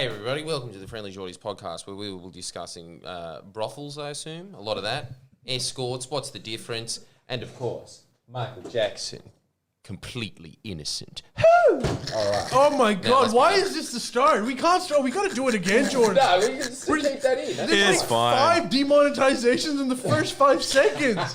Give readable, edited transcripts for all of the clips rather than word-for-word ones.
Hey everybody, welcome to the Friendlyjordies Podcast, where we will be discussing brothels, I assume, a lot of that, escorts, what's the difference, and of course, Michael Jackson, completely innocent. All right. Oh my God! Why is this the start? We can't start. We gotta do it again, Jordan. No, we can still keep that in. There's It's fine. 5 demonetizations in the first 5 seconds.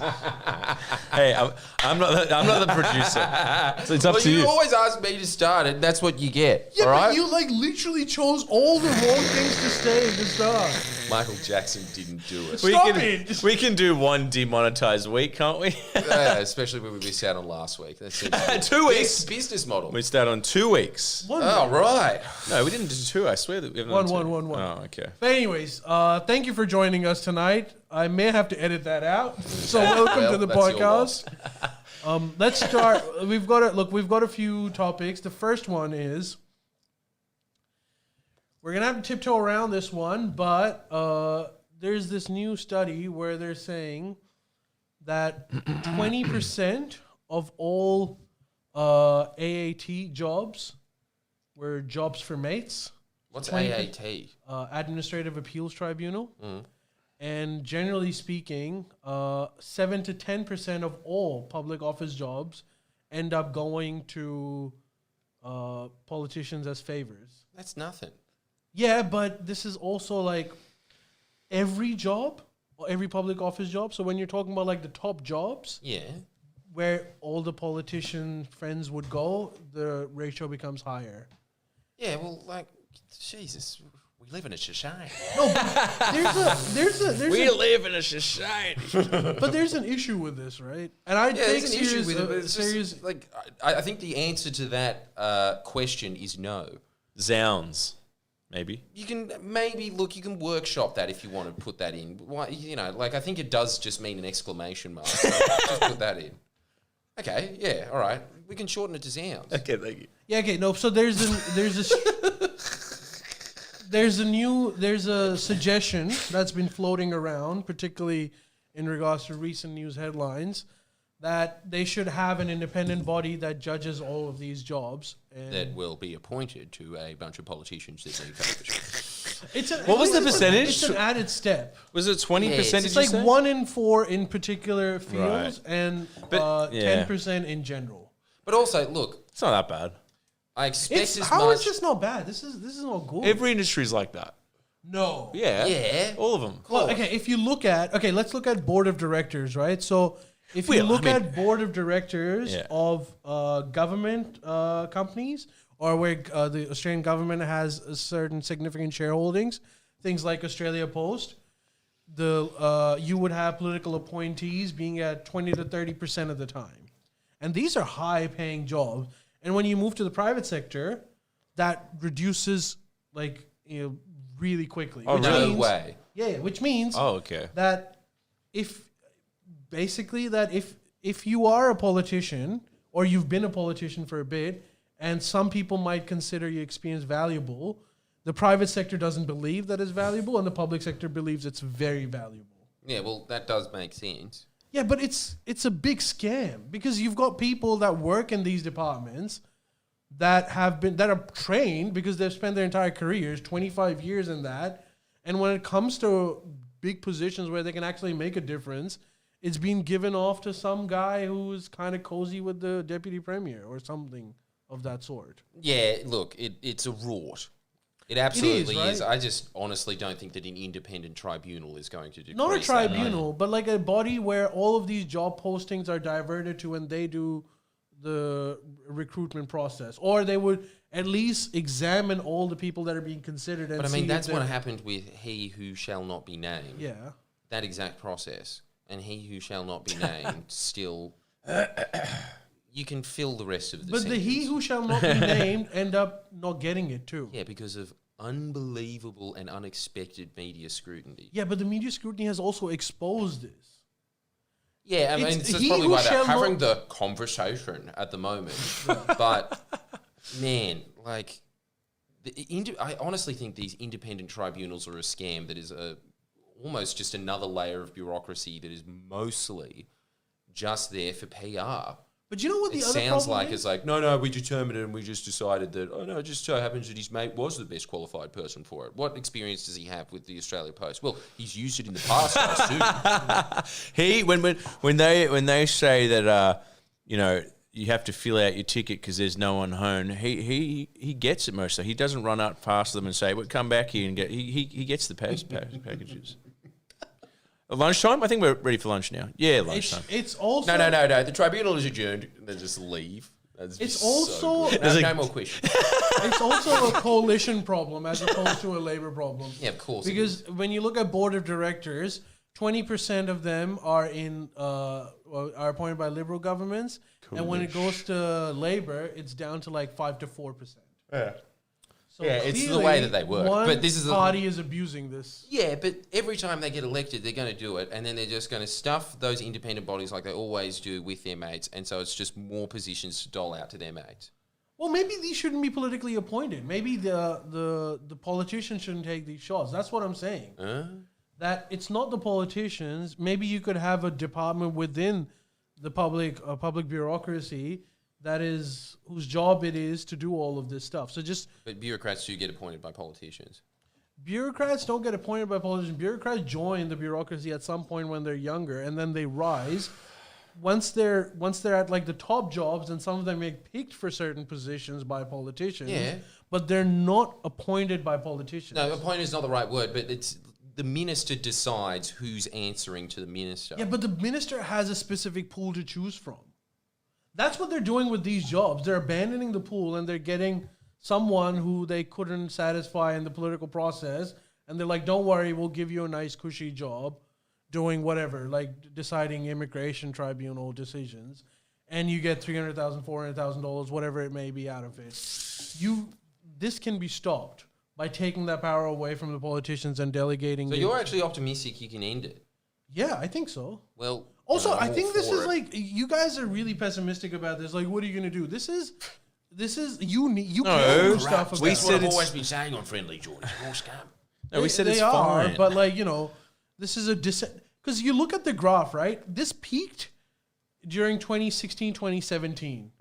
Hey, I'm not the producer. So it's up to you you. always ask me to start it, that's what you get, Yeah, all right? but you literally chose all the wrong things to say to start. Michael Jackson didn't do it. We can do one demonetized week, can't we? Especially when we missed out on last week. That's it. 2 weeks. Business model. We start on 2 weeks. Oh, right. No, we didn't do 2. I swear that we haven't done 2. One. Oh, okay. But anyways, thank you for joining us tonight. I may have to edit that out. So welcome to the that's your podcast. loss. Let's start. We've got a few topics. The first one is we're gonna have to tiptoe around this one, but there's this new study where they're saying that 20% of all AAT jobs were jobs for mates. What's 20 AAT? Administrative Appeals Tribunal. And generally speaking, 7 to 10% of all public office jobs end up going to politicians as favors. That's nothing. Yeah, but this is also like every job, or every public office job. So when you're talking about like the top jobs, Yeah. where all the politician friends would go, the ratio becomes higher. Yeah, well, like, Jesus, we live in a society. No, but there's We live in a society. but there's an issue with this, right? And I Yeah, take there's an issue serious, with it, but it's serious. just, like, I think the answer to that question is no. Zounds, maybe. You can maybe, you can workshop that if you want to put that in. Why, I think it does just mean an exclamation mark. So just put that in. Okay, yeah, all right. We can shorten it to sounds. Okay, thank you. Yeah, okay, no. So there's a suggestion that's been floating around, particularly in regards to recent news headlines, that they should have an independent body that judges all of these jobs. And That will be appointed to a bunch of politicians that need favors. What was the percentage? It's an added step. Was it 20%? Yes. Did It's you like say? 1 in 4 in particular fields, Right. and But, yeah. 10% in general. But also, look, It's not that bad. I expect as How is much. this not bad? This is not good. Every industry's like that. No. Yeah. Yeah. All of them. Well, okay, let's look at board of directors, right? So if you look at board of directors of government companies, or where the Australian government has a certain significant shareholdings, things like Australia Post, you would have political appointees being at 20 to 30% of the time. And these are high-paying jobs. And when you move to the private sector, that reduces really quickly. Oh, which really? means- No way. Yeah, which means Oh, okay. that if you are a politician or you've been a politician for a bit, and some people might consider your experience valuable, the private sector doesn't believe that it's valuable, and the public sector believes it's very valuable. Yeah, well, that does make sense. Yeah, but it's a big scam, because you've got people that work in these departments that are trained because they've spent their entire careers, 25 years in that, and when it comes to big positions where they can actually make a difference, it's being given off to some guy who's kind of cozy with the deputy premier or something of that sort. Yeah, look, it's a rort. It absolutely right? is. I just honestly don't think that an independent tribunal is going to do. Not a tribunal, but like a body where all of these job postings are diverted to when they do the recruitment process, or they would at least examine all the people that are being considered. And But I mean, see that's if what they're- happened with He Who Shall Not Be Named. Yeah. That exact process. And He Who Shall Not Be Named still... You can fill the rest of the But sentence. the he who shall not be named end up not getting it too. Yeah, because of unbelievable and unexpected media scrutiny. Yeah, but the media scrutiny has also exposed this. Yeah, I mean, It's that's he probably who why they're shall having not- the conversation at the moment. But, man, like, I honestly think these independent tribunals are a scam that is almost just another layer of bureaucracy that is mostly just there for PR. But you know what the other sounds problem like is? it's like, no, we determined it and we just decided that, it just so happens that his mate was the best qualified person for it. What experience does he have with the Australia Post? Well, he's used it in the past, I assume. When they say that you have to fill out your ticket because there's no one home, he gets it mostly. He doesn't run out past them and say, "Well, come back here and get." He gets the packages. Lunchtime? I think we're ready for lunch now. Yeah, lunchtime. It's also No. The tribunal is adjourned. They just leave. It's also no more questions. It's also a coalition problem as opposed to a labor problem. Yeah, of course. Because when you look at board of directors, 20% of them are are appointed by liberal governments, and when it goes to labor, it's down to like 5 to 4%. Yeah. So it's the way that they work. But this is party is abusing this. Yeah, but every time they get elected, they're going to do it, and then they're just going to stuff those independent bodies like they always do with their mates, and so it's just more positions to dole out to their mates. Well, maybe these shouldn't be politically appointed. Maybe the politicians shouldn't take these shots. That's what I'm saying. That it's not the politicians. Maybe you could have a department within the public bureaucracy whose job it is to do all of this stuff. But bureaucrats do get appointed by politicians. Bureaucrats don't get appointed by politicians. Bureaucrats join the bureaucracy at some point when they're younger, and then they rise. Once they're at like the top jobs, and some of them get picked for certain positions by politicians. Yeah. But they're not appointed by politicians. No, appointed is not the right word, but it's the minister decides who's answering to the minister. Yeah, but the minister has a specific pool to choose from. That's what they're doing with these jobs. They're abandoning the pool and they're getting someone who they couldn't satisfy in the political process. And they're like, don't worry, we'll give you a nice, cushy job doing whatever, like deciding immigration tribunal decisions. And you get $300,000, $400,000, whatever it may be out of it. This can be stopped by taking that power away from the politicians and delegating. So you're actually optimistic you can end it? Yeah, I think so. Well, also, I think this is like, you guys are really pessimistic about this. Like, what are you going to do? This is you can't do stuff about we it. said I've always been saying on Friendlyjordies, more scam. No, we said they it's are, fine. but like, this is a because you look at the graph, right? This peaked during 2016, 2017.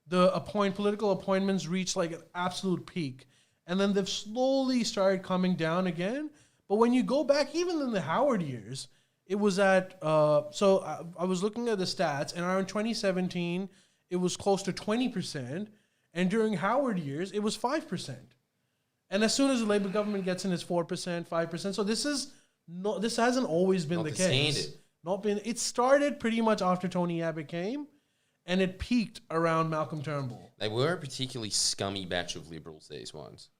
The political appointments reached like an absolute peak. And then they've slowly started coming down again. But when you go back, even in the Howard years, it was at, I was looking at the stats, and around 2017, it was close to 20%. And during Howard years, it was 5%. And as soon as the Labour government gets in, it's 4%, 5%. So this hasn't always been the case. Standard. It started pretty much after Tony Abbott came, and it peaked around Malcolm Turnbull. They were a particularly scummy batch of Liberals, these ones.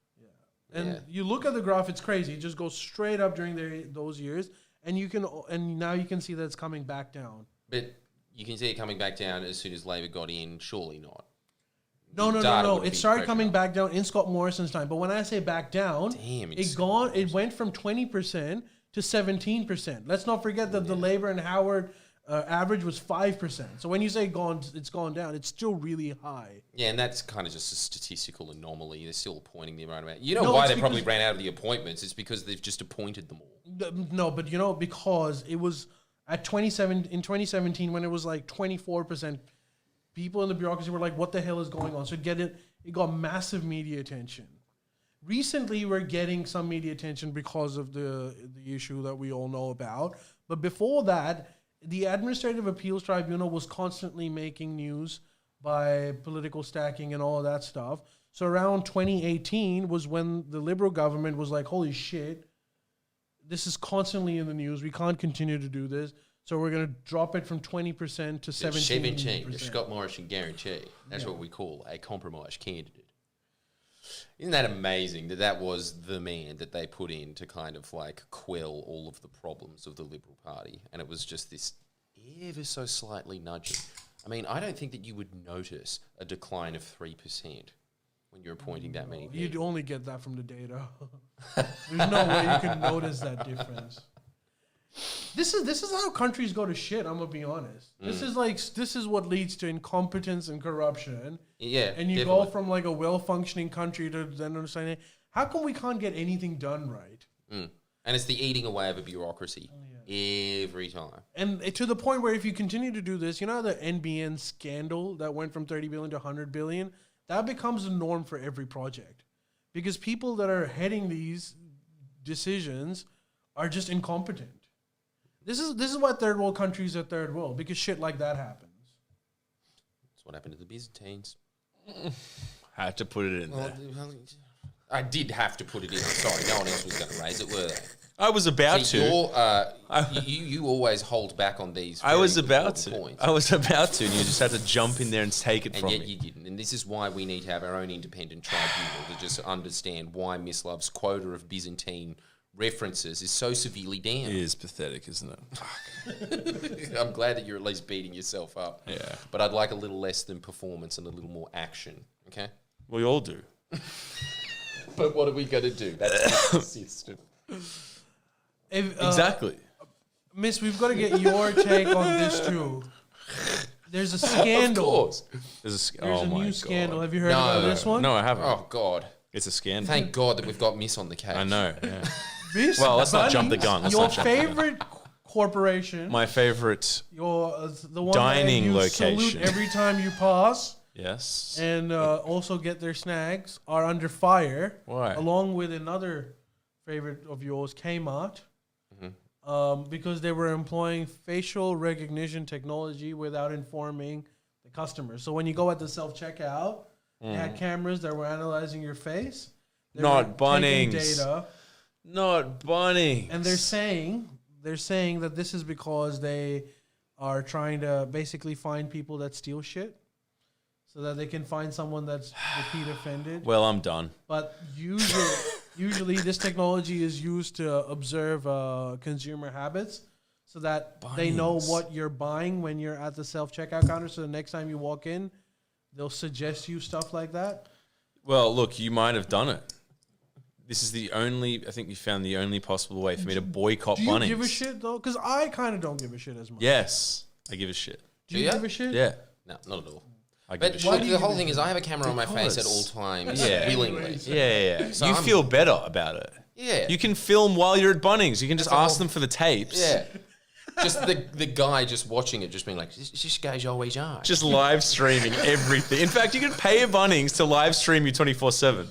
And you look at the graph; it's crazy. It just goes straight up during those years, and now you can see that it's coming back down. But you can see it coming back down as soon as Labor got in. Surely not. No. It started coming back down in Scott Morrison's time. But when I say back down, it went from 20% to 17%. Let's not forget that the Labor and Howard average was 5%. So when you say it's gone down, it's still really high. Yeah, and that's kind of just a statistical anomaly. They're still appointing the right amount. Why they probably ran out of the appointments? It's because they've just appointed them all. No, but because it was in 2017 when it was like 24%, people in the bureaucracy were like, what the hell is going on? So it got massive media attention. Recently, we're getting some media attention because of the issue that we all know about. But before that, the Administrative Appeals Tribunal was constantly making news by political stacking and all of that stuff. So around 2018 was when the Liberal government was like, holy shit, this is constantly in the news. We can't continue to do this. So we're going to drop it from 20% to 17%. The Scott Morrison guarantee. That's what we call a compromise candidate. Isn't that amazing that was the man that they put in to kind of like quell all of the problems of the Liberal Party? And it was just this ever so slightly nudging. I mean, I don't think that you would notice a decline of 3% when you're appointing that many people. You'd only get that from the data. There's no way you can notice that difference. This is how countries go to shit, I'm gonna be honest. This is what leads to incompetence and corruption. Yeah. And you go from like a well-functioning country to then understanding how come we can't get anything done right? And it's the eating away of a bureaucracy. Every time. And to the point where if you continue to do this, you know the NBN scandal that went from 30 billion to 100 billion? That becomes the norm for every project. Because people that are heading these decisions are just incompetent. This is why third world countries are third world, because shit like that happens. That's what happened to the Byzantines. Had to put it in there. I did have to put it in. I'm sorry, no one else was going to raise it, were they? I was about to. You always hold back on these. I was about to. Points. I was about to, and you just had to jump in there and take it from me. And yet you didn't. And this is why we need to have our own independent tribunal to just understand why Miss Love's quota of Byzantine references is so severely damned. It is pathetic, isn't it? I'm glad that you're at least beating yourself up. Yeah. But I'd like a little less than performance and a little more action. Okay. We all do. But what are we going to do? That's the system. Exactly. Miss, we've got to get your take on this too. There's a scandal. Of course. There's a new scandal. Have you heard about this one? No, I haven't. Oh, God. It's a scandal. Thank God that we've got Miss on the case. I know, yeah. Miss Well, let's not jump the gun. Your favorite corporation. My favorite the one dining that you location. salute every time you pass. Yes. And also get their snags are under fire. Why? Along with another favorite of yours, Kmart. Because they were employing facial recognition technology without informing the customers. So when you go at the self-checkout, they had cameras that were analyzing your face. Not Bunnings. Data. Not Bunnings. And they're saying that this is because they are trying to basically find people that steal shit so that they can find someone that's repeat offended. Well, I'm done. But usually this technology is used to observe consumer habits so that they know what you're buying when you're at the self-checkout counter. So the next time you walk in, they'll suggest you stuff like that. Well, look, you might have done it. This is I think you found the only possible way for me to boycott Bunnings. Do you give a shit, though? Because I kind of don't give a shit as much. Yes, I give a shit. Do you give a shit? Yeah. No, not at all. But the whole thing is I have a camera on my face at all times, willingly. Yeah. So you feel better about it. Yeah. You can film while you're at Bunnings. You can just ask them for the tapes. Yeah. Just the guy just watching it, just being like, this guy's always on. Just live streaming everything. In fact, you can pay a Bunnings to live stream you 24/7.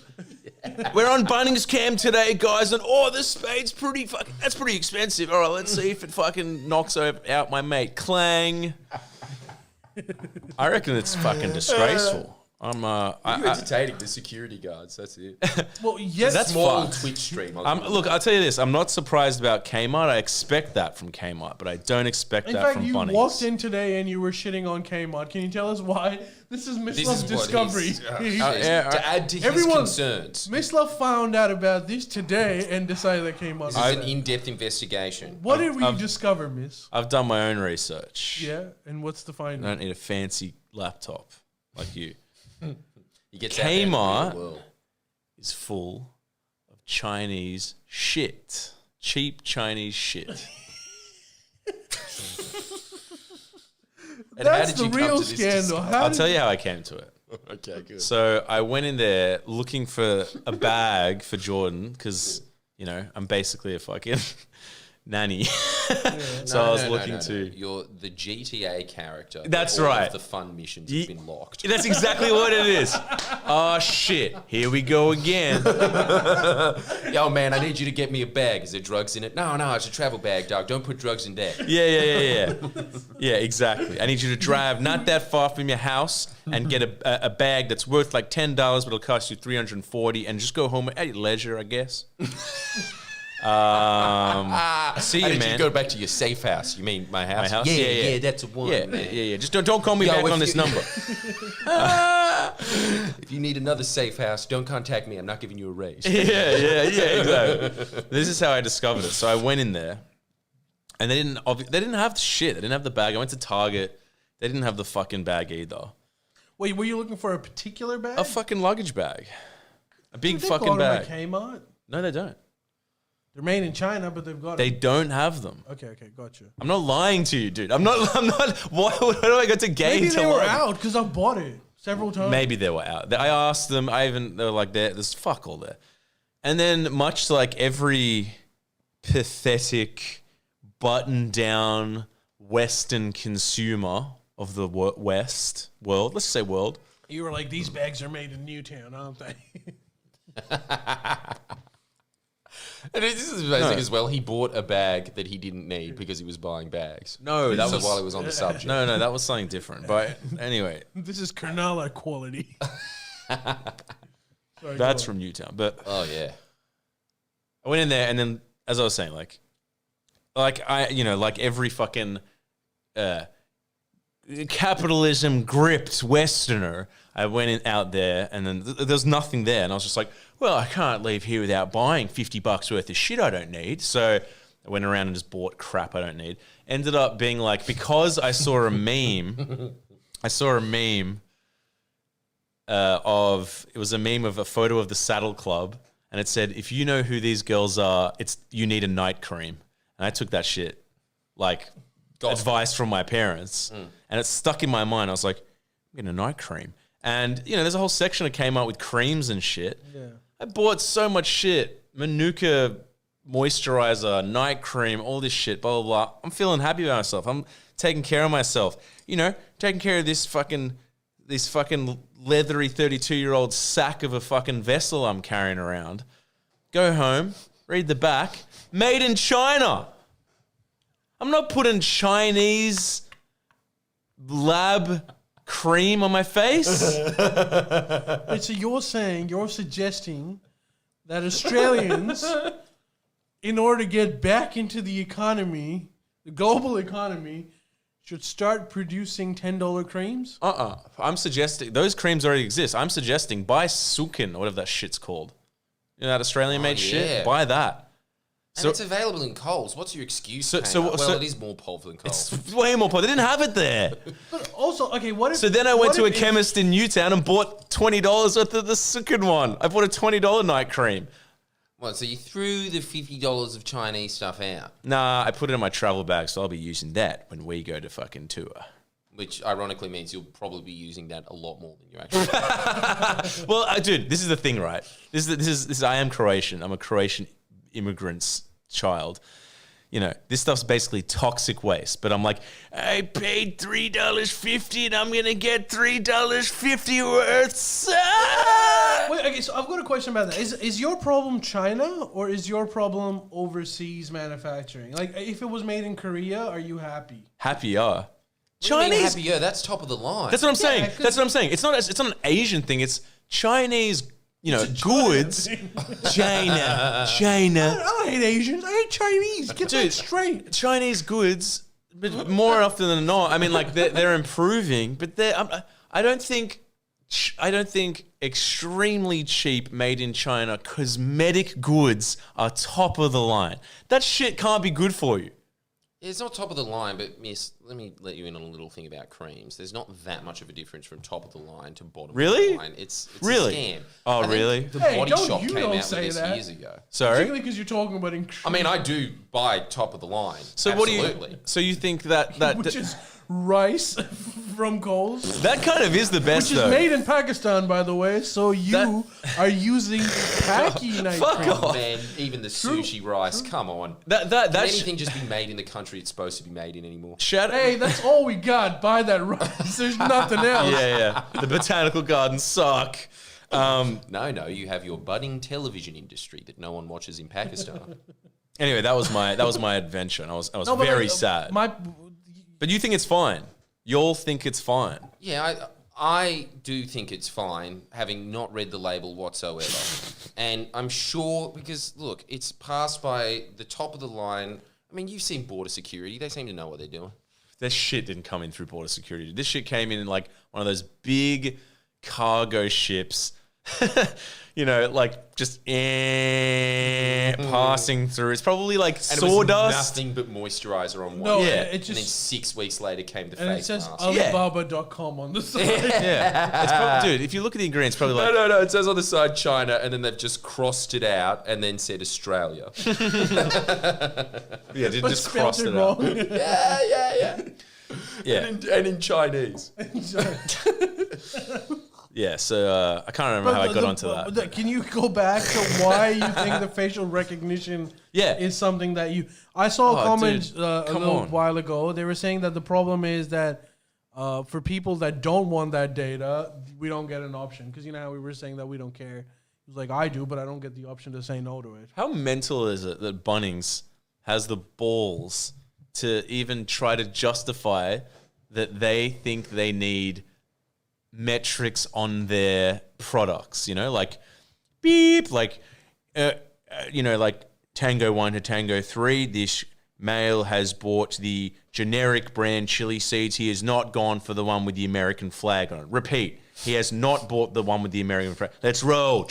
We're on Bunnings Cam today, guys, and this spade's that's pretty expensive. All right, let's see if it fucking knocks out my mate. Clang. I reckon it's fucking disgraceful. I'm You're entertaining the security guards. That's it. Well, yes, that's small fucked. Twitch stream. Look, I'll tell you this. I'm not surprised about Kmart. I expect that from Kmart, but I don't expect that from Bunnings. In fact, you walked in today and you were shitting on Kmart. Can you tell us why? This is Miss Love's discovery. To add to his concerns. Miss Love found out about this today and decided that Kmart. This is an in-depth investigation. What did we discover, Miss? I've done my own research. Yeah, and what's the finding? I don't need a fancy laptop like you. Kmart is full of Chinese shit. Cheap Chinese shit. That's the real scandal. I'll tell you how I came to it. Okay, good. So I went in there looking for a bag for Jordan because, I'm basically a fucking nanny. So I was looking to... You're the GTA character. That's all right. Of the fun missions have been locked. That's exactly what it is. Oh, shit. Here we go again. Yo, man, I need you to get me a bag. Is there drugs in it? No, it's a travel bag, dog. Don't put drugs in there. Yeah. Yeah, exactly. I need you to drive not that far from your house and get a bag that's worth like $10, but it'll cost you $340, and just go home at your leisure, I guess. See you, man. You go back to your safe house. You mean my house? My house? Yeah, that's a one. Yeah. Just don't call me back on this number. If you need another safe house, don't contact me. I'm not giving you a raise. Yeah, exactly. This is how I discovered it. So I went in there, and they didn't have the shit. They didn't have the bag. I went to Target. They didn't have the fucking bag either. Wait, were you looking for a particular bag? A fucking luggage bag. A big They fucking got them bag. at Kmart? No, they don't. They're made in China, but they've got They them. don't have them. Okay, got you. I'm not lying to you, dude. I'm not. What do I got to gain? Maybe they were out because I bought it several times. Maybe they were out. I asked them. They were like, there's fuck all there. And then, much like every pathetic, button down Western consumer of the West world. Let's say world. You were like, these bags are made in Newtown, aren't they? And this is amazing as well. He bought a bag that he didn't need because he was buying bags. No, that was while he was on the subject. No, that was something different. But anyway, This is Cronulla quality. Sorry, that's go from Newtown. But Oh yeah. I went in there, and then, as I was saying, like every fucking capitalism gripped Westerner, I went out there, and then there's nothing there, and I was just like, well, I can't leave here without buying $50 worth of shit I don't need. So I went around and just bought crap I don't need. Ended up being like, because I saw a meme. It was a meme of a photo of the Saddle Club, and it said, if you know who these girls are, you need a night cream. And I took that shit like advice from my parents, and it stuck in my mind. I was like, I'm getting a night cream. And, there's a whole section that came out with creams and shit. Yeah. I bought so much shit. Manuka moisturizer, night cream, all this shit, blah, blah, blah. I'm feeling happy about myself. I'm taking care of myself. Taking care of this fucking leathery 32-year-old sack of a fucking vessel I'm carrying around. Go home, read the back. Made in China. I'm not putting Chinese lab cream on my face. Wait, so you're suggesting that Australians, in order to get back into the economy, the global economy, should start producing $10 creams? I'm suggesting, those creams already exist. I'm suggesting buy Sukin, or whatever that shit's called. That Australian-made shit? Buy that. And it's available in Coles. What's your excuse? It is more powerful than Coles. It's way more powerful. They didn't have it there. But also, okay, what if... So then I went to a chemist in Newtown and bought $20 worth of the Sukin one. I bought a $20 night cream. What, so you threw the $50 of Chinese stuff out? Nah, I put it in my travel bag, so I'll be using that when we go to fucking tour. Which ironically means you'll probably be using that a lot more than you actually. Well, dude, this is the thing, right? This is. I am Croatian. I'm a Croatian immigrant's child. This stuff's basically toxic waste. But I'm like, I paid $3.50 and I'm gonna get $3.50 worth. Wait, okay, so I've got a question about that. Is your problem China, or is your problem overseas manufacturing? Like, if it was made in Korea, are you happy? Happier. Chinese. Happier, that's top of the line. That's what I'm saying. That's what I'm saying. It's not an Asian thing. It's Chinese, goods. China. I don't hate Asians. I hate Chinese. Get that straight. Chinese goods, but more often than not, I mean, like they're improving, but I don't think extremely cheap made in China cosmetic goods are top of the line. That shit can't be good for you. Yeah, it's not top of the line, but miss, let me let you in on a little thing about creams. There's not that much of a difference from top of the line to bottom of the line. It's really? A scam. Oh, really? The Body Shop came out with this years ago. Sorry? Particularly because you're talking about I mean, I do buy top of the line. So absolutely. So you think that which is rice from Coles? That kind of is the best, which is made in Pakistan, by the way. So you are using Paki night cream. Oh, man, even the sushi rice. Come on. Can anything just be made in the country it's supposed to be made in anymore? Hey, that's all we got. Buy that rice. There's nothing else. Yeah. The botanical gardens suck. No, you have your budding television industry that no one watches in Pakistan. Anyway, that was my adventure, and I was very sad. But you think it's fine? You'll think it's fine? Yeah, I do think it's fine, having not read the label whatsoever. And I'm sure, because, look, it's passed by the top of the line. I mean, you've seen border security. They seem to know what they're doing. This shit didn't come in through border security. This shit came in like one of those big cargo ships. Like just passing through. It's probably like sawdust. It was nothing but moisturizer on one. No, yeah. And then 6 weeks later came the face And it says mask. Alibaba.com on the side. Yeah. It's probably, dude, if you look at the ingredients, it's probably like... No. It says on the side China, and then they've just crossed it out and then said Australia. Yeah, did just cross it wrong. out. Yeah. Yeah. And in Chinese. Yeah, so I can't remember how I got onto that. Can you go back to why you think the facial recognition is something that you... I saw a comment a little while ago. They were saying that the problem is that for people that don't want that data, we don't get an option. Because you know how we were saying that we don't care. It was like, I do, but I don't get the option to say no to it. How mental is it that Bunnings has the balls to even try to justify that they think they need metrics on their products, you know, like beep, like, you know, like Tango 1 to Tango 3, this male has bought the generic brand chili seeds. He has not gone for the one with the American flag on it. Repeat. He has not bought the one with the American flag. Let's roll.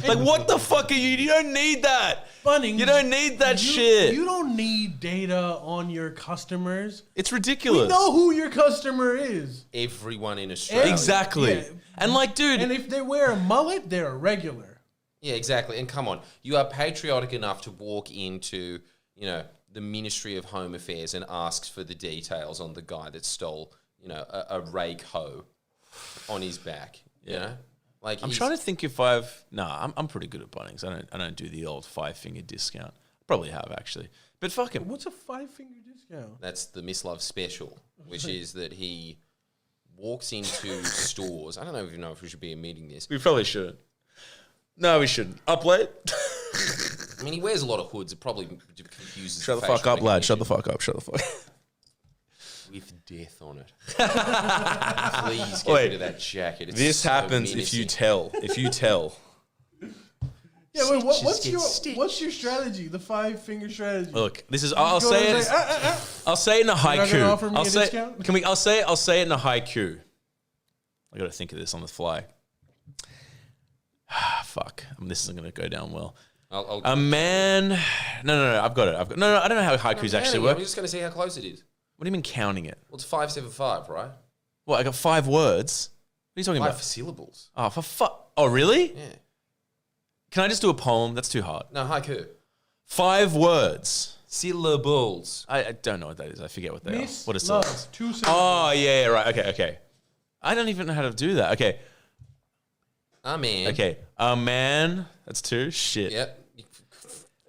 Like, what the fuck are you? You don't need that. Bunnings, you don't need that shit. You don't need data on your customers. It's ridiculous. We know who your customer is. Everyone in Australia. Exactly. Yeah. And like, dude. And if they wear a mullet, they're a regular. Yeah, exactly. And come on, you are patriotic enough to walk into, you know, the Ministry of Home Affairs and ask for the details on the guy that stole, you know, a rake hoe on his back. You know, like I'm trying to think if I'm pretty good at Bunnings. I don't do the old 5-finger discount. Probably have actually, but fuck him. What's a 5-finger discount? That's the Miss Love special, which is that he walks into stores. I don't even know if we should be admitting this. We probably shouldn't. No, we shouldn't. Up late. I mean, he wears a lot of hoods. It probably confuses. Shut the fuck up, lad. Shut the fuck up. Shut the fuck. With death on it. Please get rid of that jacket. It's this so happens menacing. if you tell. If you tell. Yeah, wait, what's your strategy? The 5-finger strategy. Look, this is. I'll say it. I'll say it in a haiku. You're not gonna offer me a discount? I'll say it in a haiku. I got to think of this on the fly. Fuck. This isn't going to go down well. A man. No. I've got it. No. I don't know how haikus actually work. I'm just going to see how close it is. What do you mean counting it? Well, it's 575, right? Well, I got 5 words. What are you talking about? 5 syllables. Oh, for fuck. Oh, really? Yeah. Can I just do a poem? That's too hard. No, haiku. 5 words. Syllables. I don't know what that is. I forget what they are. What is love, syllables? 2 syllables. Oh, yeah, right. Okay. I don't even know how to do that. Okay. A man. Okay. A man. That's 2. Shit. Yep.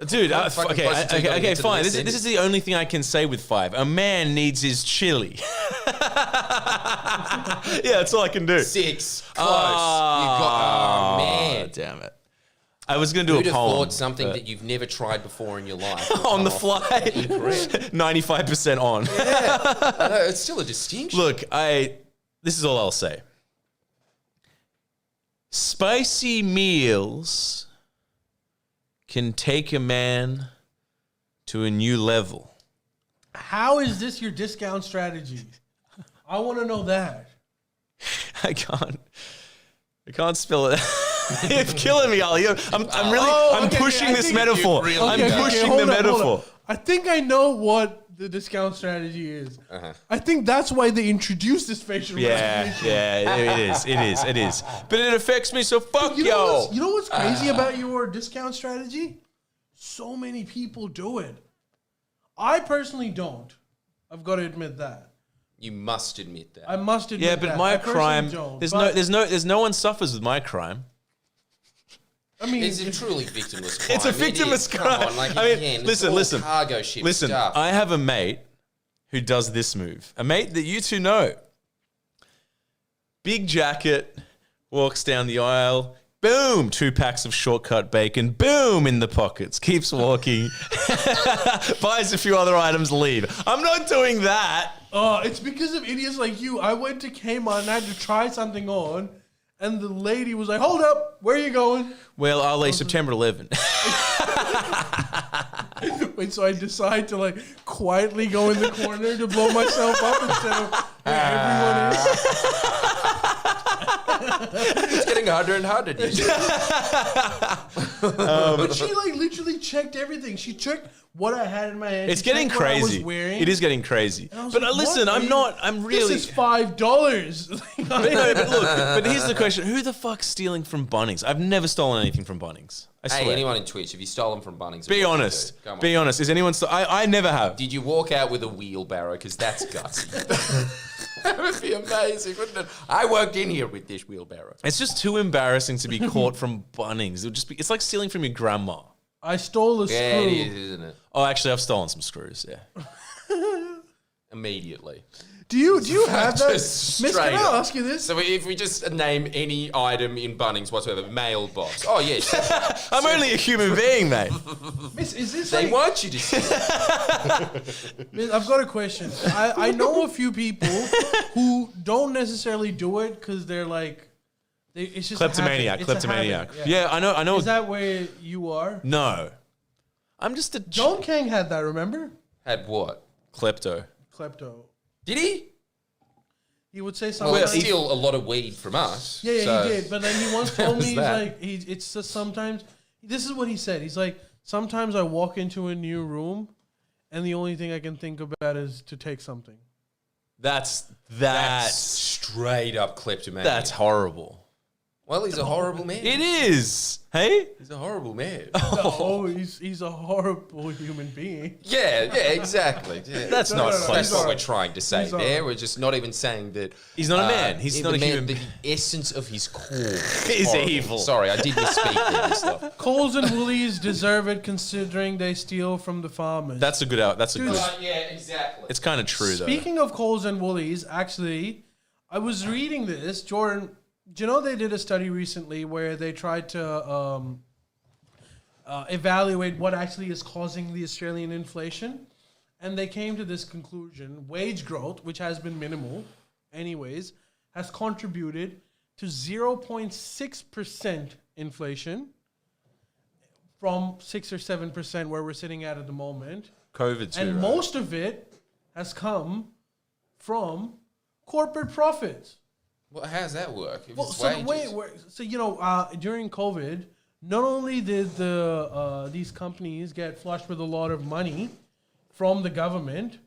Dude, okay, fine. This is the only thing I can say with 5. A man needs his chili. Yeah, that's all I can do. 6. Close. Oh, man. Damn it. I was going to do Who'd a poem. Have thought something that you've never tried before in your life. On the fly. Incorrect. 95% on. Yeah. No, it's still a distinction. Look, this is all I'll say. Spicy meals can take a man to a new level. How is this your discount strategy? I want to know that. I can't spell it. You're killing me, Ali. I'm pushing this metaphor. I'm pushing the metaphor. I think I know what the discount strategy is. I think that's why they introduced this facial recognition. Yeah, it is. But it affects me, so fuck y'all. You know what's crazy about your discount strategy? So many people do it. I personally don't. I've got to admit that. You must admit that. I must admit that. Yeah, but my crime, there's no one suffers with my crime. I mean, it's a truly victimless crime. It's a victimless crime. Listen. Cargo ship listen, stuff. I have a mate who does this move. A mate that you two know. Big jacket, walks down the aisle. Boom, 2 packs of shortcut bacon. Boom, in the pockets. Keeps walking. Buys a few other items, leave. I'm not doing that. Oh, it's because of idiots like you. I went to Kmart and I had to try something on. And the lady was like, hold up, where are you going? Well, Ali, September 11. Wait, so I decide to like quietly go in the corner to blow myself up instead of where everyone is? It's getting harder and harder. But she like literally checked everything. She checked what I had in my hand. It's getting crazy. It is getting crazy. But like, listen, I'm really. This is $5. But here's the question: who the fuck's stealing from Bunnings? I've never stolen anything from Bunnings. I swear. Hey, anyone in Twitch, have you stolen from Bunnings? Be honest. Be honest. Is anyone? I never have. Did you walk out with a wheelbarrow? Because that's gutsy. That would be amazing, wouldn't it? I walked in here with this wheelbarrow. It's just too embarrassing to be caught from Bunnings. It would just be. It's like stealing from your grandma. I stole a screw. Yeah, it is, isn't it? Oh, actually, I've stolen some screws. Yeah. Immediately. Do you have that? Just Miss, can straight I up. ask you this? So if we just name any item in Bunnings whatsoever, mailbox. Oh, yes. I'm only a human being, mate. Miss, is this They like... want you to see it. Miss, I've got a question. I know a few people who don't necessarily do it because they're like... it's just Kleptomaniac. A habit. It's a Kleptomaniac. habit, Yeah, I know. Is that where you are? No. I'm just a... John Kang had that, remember? Had what? Klepto. Klepto. Did he? He would say Well, something. he steal a lot of weed from us. Yeah, so- he did. But then he once told me, was he's that? like, it's just sometimes. This is what he said. He's like, sometimes I walk into a new room, and the only thing I can think about is to take something. That's straight up kleptomania. That's horrible. Well, he's a horrible man. It is. Hey? He's a horrible man. Oh, he's a horrible human being. Yeah, exactly. Yeah. That's not no, close. That's what alright. we're trying to say He's there. alright. We're just not even saying that He's not a man. He's not a human The being. essence of his core Is horrible. evil. Sorry, I did misspeak there and stuff. Coles and Woolies deserve it considering they steal from the farmers. That's a good out. That's a Dude, good. Yeah, exactly. It's kind of true, though. Speaking of Coles and Woolies, actually, I was reading this. Jordan, do you know they did a study recently where they tried to evaluate what actually is causing the Australian inflation? And they came to this conclusion. Wage growth, which has been minimal anyways, has contributed to 0.6% inflation from 6 or 7% where we're sitting at the moment. COVID too, And right? most of it has come from corporate profits. Well, how does that work? If Well, it's so wages? during COVID, not only did these companies get flushed with a lot of money from the government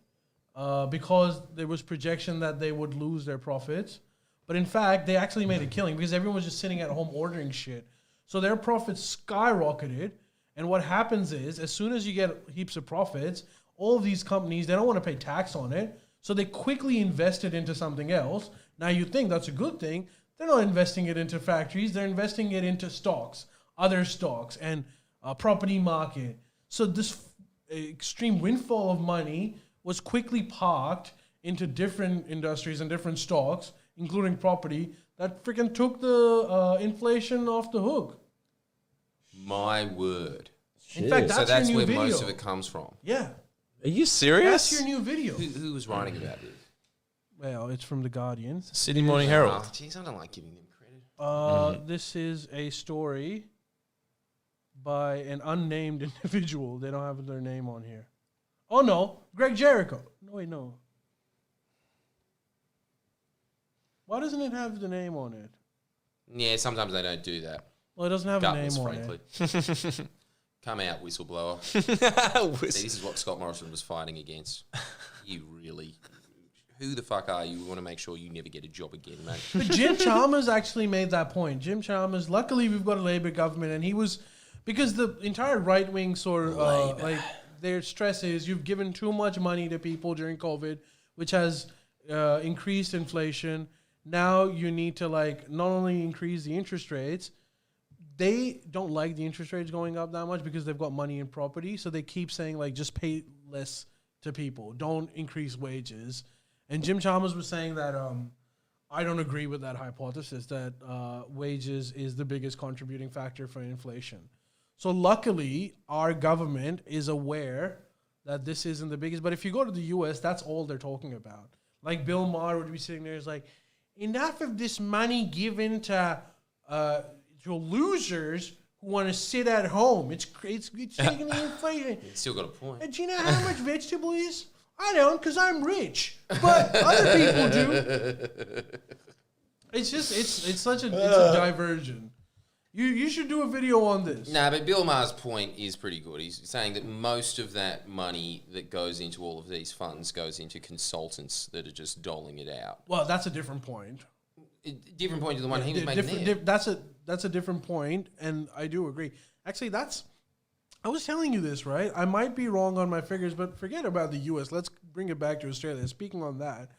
because there was projection that they would lose their profits, but in fact, they actually made a killing because everyone was just sitting at home ordering shit. So their profits skyrocketed. And what happens is, as soon as you get heaps of profits, all of these companies, they don't want to pay tax on it. So they quickly invest it into something else. Now you think that's a good thing. They're not investing it into factories. They're investing it into stocks, other stocks, and property market. So this extreme windfall of money was quickly parked into different industries and different stocks, including property, that freaking took the inflation off the hook. My word. In fact, So that's that's your where new video. most of it comes from. Yeah, Are you serious? that's your new video. Who was writing about this? Well, it's from The Guardian. Sydney Morning Herald. Oh, jeez, I don't like giving them credit. This is a story by an unnamed individual. They don't have their name on here. Oh, no. Greg Jericho. No, wait, no. Why doesn't it have the name on it? Yeah, sometimes they don't do that. Well, it doesn't have Gutless, a name frankly. on it. Come out, whistleblower. See, this is what Scott Morrison was fighting against. You really... Who the fuck are you? We want to make sure you never get a job again, mate. But Jim Chalmers actually made that point. Jim Chalmers, luckily we've got a Labour government, and he was... Because the entire right-wing sort of... like their stress is you've given too much money to people during COVID, which has increased inflation. Now you need to like not only increase the interest rates, they don't like the interest rates going up that much because they've got money in property. So they keep saying like just pay less to people. Don't increase wages. And Jim Chalmers was saying that I don't agree with that hypothesis that wages is the biggest contributing factor for inflation. So luckily, our government is aware that this isn't the biggest. But if you go to the US, that's all they're talking about. Like Bill Maher would be sitting there, is like, enough of this money given to losers who want to sit at home. It's taking the inflation. It's still got a point. And do you know how much vegetable is? I don't, because I'm rich. But other people do. It's just it's such a diversion. You should do a video on this. Nah, but Bill Maher's point is pretty good. He's saying that most of that money that goes into all of these funds goes into consultants that are just doling it out. Well, that's a different point. Different point to the one he was making there. That's a different point, and I do agree. Actually, I was telling you this, right? I might be wrong on my figures, but forget about the U.S. Let's bring it back to Australia. Speaking on that,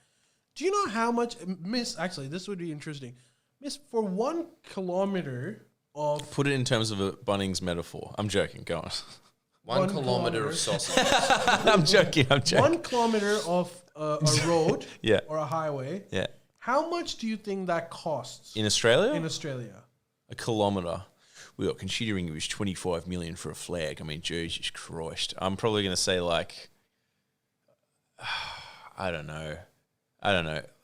Do you know how much, Miss? Actually, this would be interesting, Miss. For 1 kilometer of Put it in terms of a Bunnings metaphor. I'm joking. Go on. 1 kilometer of sausage. I'm joking. 1 kilometer of a road Yeah. or a highway. Yeah. How much do you think that costs In Australia? in Australia? A kilometre. Well, considering it was 25 million for a flag, I mean, Jesus Christ. I'm probably going to say like, I don't know.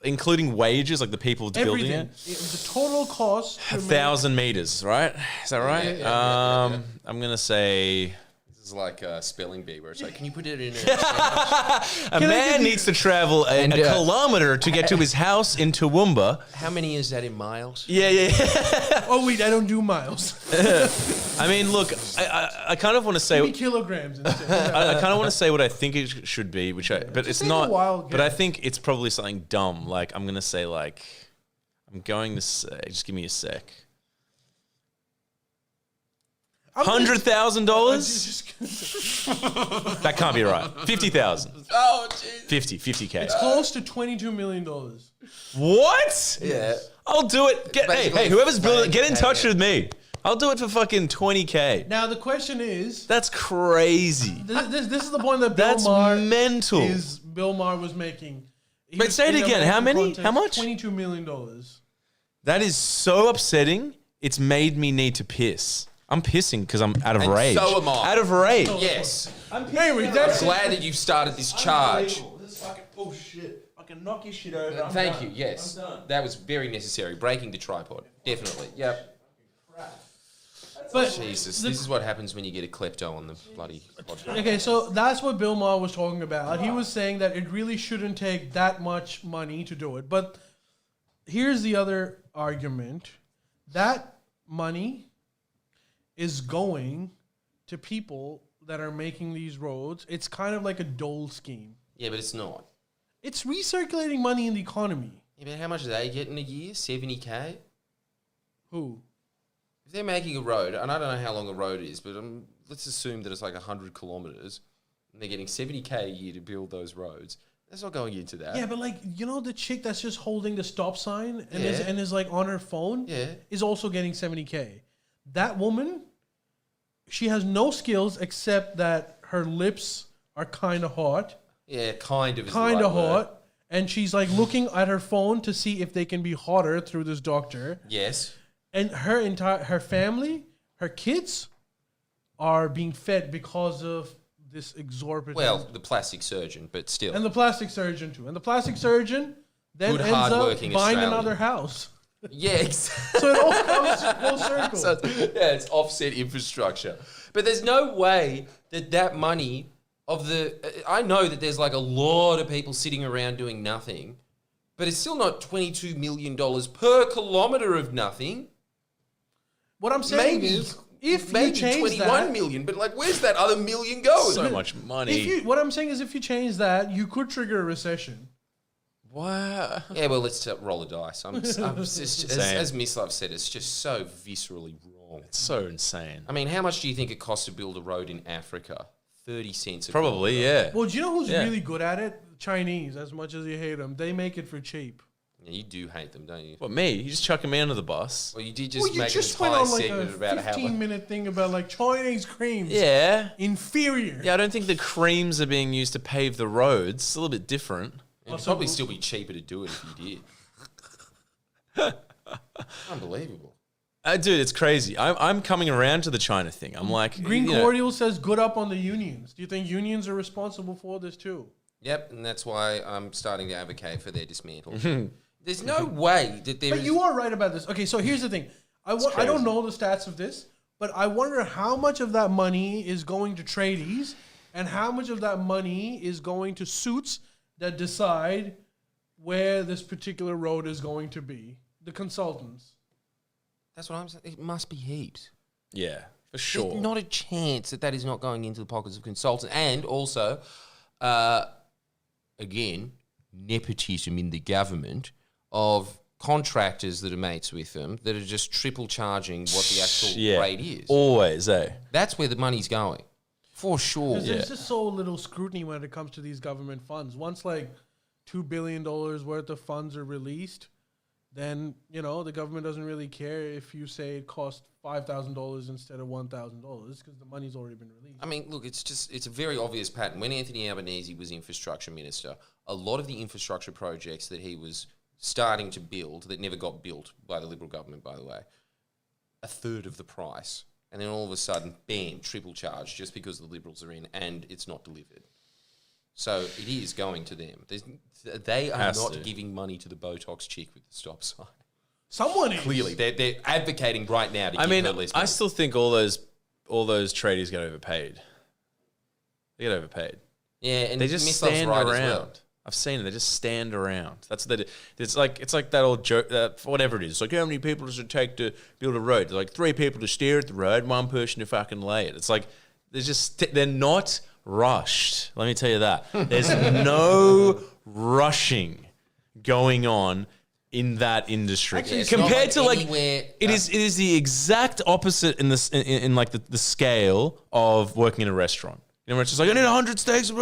Including wages, like the people building Everything. it. The total cost. 1,000 meters, right? Is that right? Yeah. I'm going to say... This is like a spelling bee where it's like, can you put it in A man needs to travel a kilometre to get to his house in Toowoomba. How many is that in miles? Yeah. Oh, wait, I don't do miles. I mean, look, I kind of want to say... Maybe kilograms instead. I kind of want to say what I think it should be, but it's take not. a wild But I guess. think it's probably something dumb. Like I'm gonna say I'm going to say. Just give me a sec. $100,000? That can't be right. 50,000. Oh, jeez. 50K. It's close to $22 million. What? Yeah. I'll do it. Hey, whoever's building it, get in touch with me. I'll do it for fucking 20K. Now, the question is... That's crazy. This is the point that Bill That's Maher mental. Bill Maher was making. He But was say it in again. American How many? context, How much? $22 million. That is so upsetting. It's made me need to piss. I'm pissing because I'm out of And rage. so am I. Out of rage. Yes. Anyway, I'm that's glad that you've started this charge. This fucking bullshit. I can knock your shit over. Thank you. Yes. That was very necessary. Breaking the tripod. Definitely. Yep. But Jesus. This is what happens when you get a klepto on the bloody podcast. okay, so that's what Bill Maher was talking about. He was saying that it really shouldn't take that much money to do it. But here's the other argument. That money is going to people that are making these roads. It's kind of like a dole scheme. Yeah, but it's not. It's recirculating money in the economy. Yeah, but how much do they get in a year? 70K? Who? If they're making a road, and I don't know how long a road is, but let's assume that it's like 100 kilometres, and they're getting 70K a year to build those roads. That's not going into that. Yeah, but like, you know, the chick that's just holding the stop sign and Yeah. is like on her phone Yeah. is also getting 70K. That woman, she has no skills except that her lips are kind of hot. Yeah, kind of. Kind of hot. And she's like looking at her phone to see if they can be hotter through this doctor. Yes. And her family, her kids are being fed because of this exorbitant. Well, the plastic surgeon, but still. And the plastic surgeon too. And the plastic surgeon then Good, ends up hard-working buying Australian. another house. Yeah, exactly. So it all comes full circle. So, yeah, it's offset infrastructure. But there's no way that money of I know that there's like a lot of people sitting around doing nothing, but it's still not $22 million per kilometre of nothing. What I'm saying Maybe, is, if you maybe change 21 that, million, but like, where's that other million going? So much money. what I'm saying is, if you change that, you could trigger a recession. Wow. Yeah, well, let's roll the dice. As Mislav said, it's just so viscerally wrong. It's so insane. I mean, how much do you think it costs to build a road in Africa? 30 cents a Probably, kilometre. yeah. Well, do you know who's Yeah. really good at it? Chinese. As much as you hate them, they make it for cheap. Yeah, you do hate them, don't you? What, me? You just chuck me under the bus? Well, you did just Well, you make just an went entire on like segment a about how... 15-minute thing about like Chinese creams. Yeah. Inferior. Yeah, I don't think the creams are being used to pave the roads. It's a little bit different. It'd probably still be cheaper to do it if you did. Unbelievable. Dude, it's crazy. I'm coming around to the China thing. I'm like... Green you know, Cordial says good up on the unions. Do you think unions are responsible for this too? Yep, and that's why I'm starting to advocate for their dismantle. There's no way that there But is... you are right about this. Okay, so here's the thing. I don't know the stats of this, but I wonder how much of that money is going to tradies and how much of that money is going to suits that decide where this particular road is going to be. The consultants. That's what I'm saying. It must be heaps. Yeah, for sure. There's not a chance that is not going into the pockets of consultants. And also, again, nepotism in the government of contractors that are mates with them that are just triple charging what the actual rate is. Always, eh? That's where the money's going. For sure. There's just so little scrutiny when it comes to these government funds. Once like $2 billion worth of funds are released, then, you know, the government doesn't really care if you say it cost $5,000 instead of $1,000 because the money's already been released. I mean, look, it's a very obvious pattern. When Anthony Albanese was infrastructure minister, a lot of the infrastructure projects that he was starting to build that never got built by the Liberal government, by the way, a third of the price. And then all of a sudden, bam, triple charge just because the Liberals are in and it's not delivered. So it is going to them. They are not giving money to the Botox chick with the stop sign. Someone is. Clearly, they're advocating right now to give her less money. I still think all those tradies get overpaid. They get overpaid. Yeah, and they just stand around. Well. I've seen it. They just stand around. That's what they do. It's like that old joke. Whatever it is. It's like, how many people does it take to build a road? There's like 3 people to steer at the road, 1 person to fucking lay it. It's like they're not rushed. Let me tell you that. There's no rushing going on in that industry. Actually, compared to like it is the exact opposite in this in like the scale of working in a restaurant. You know, where it's just like, I need 100 steaks.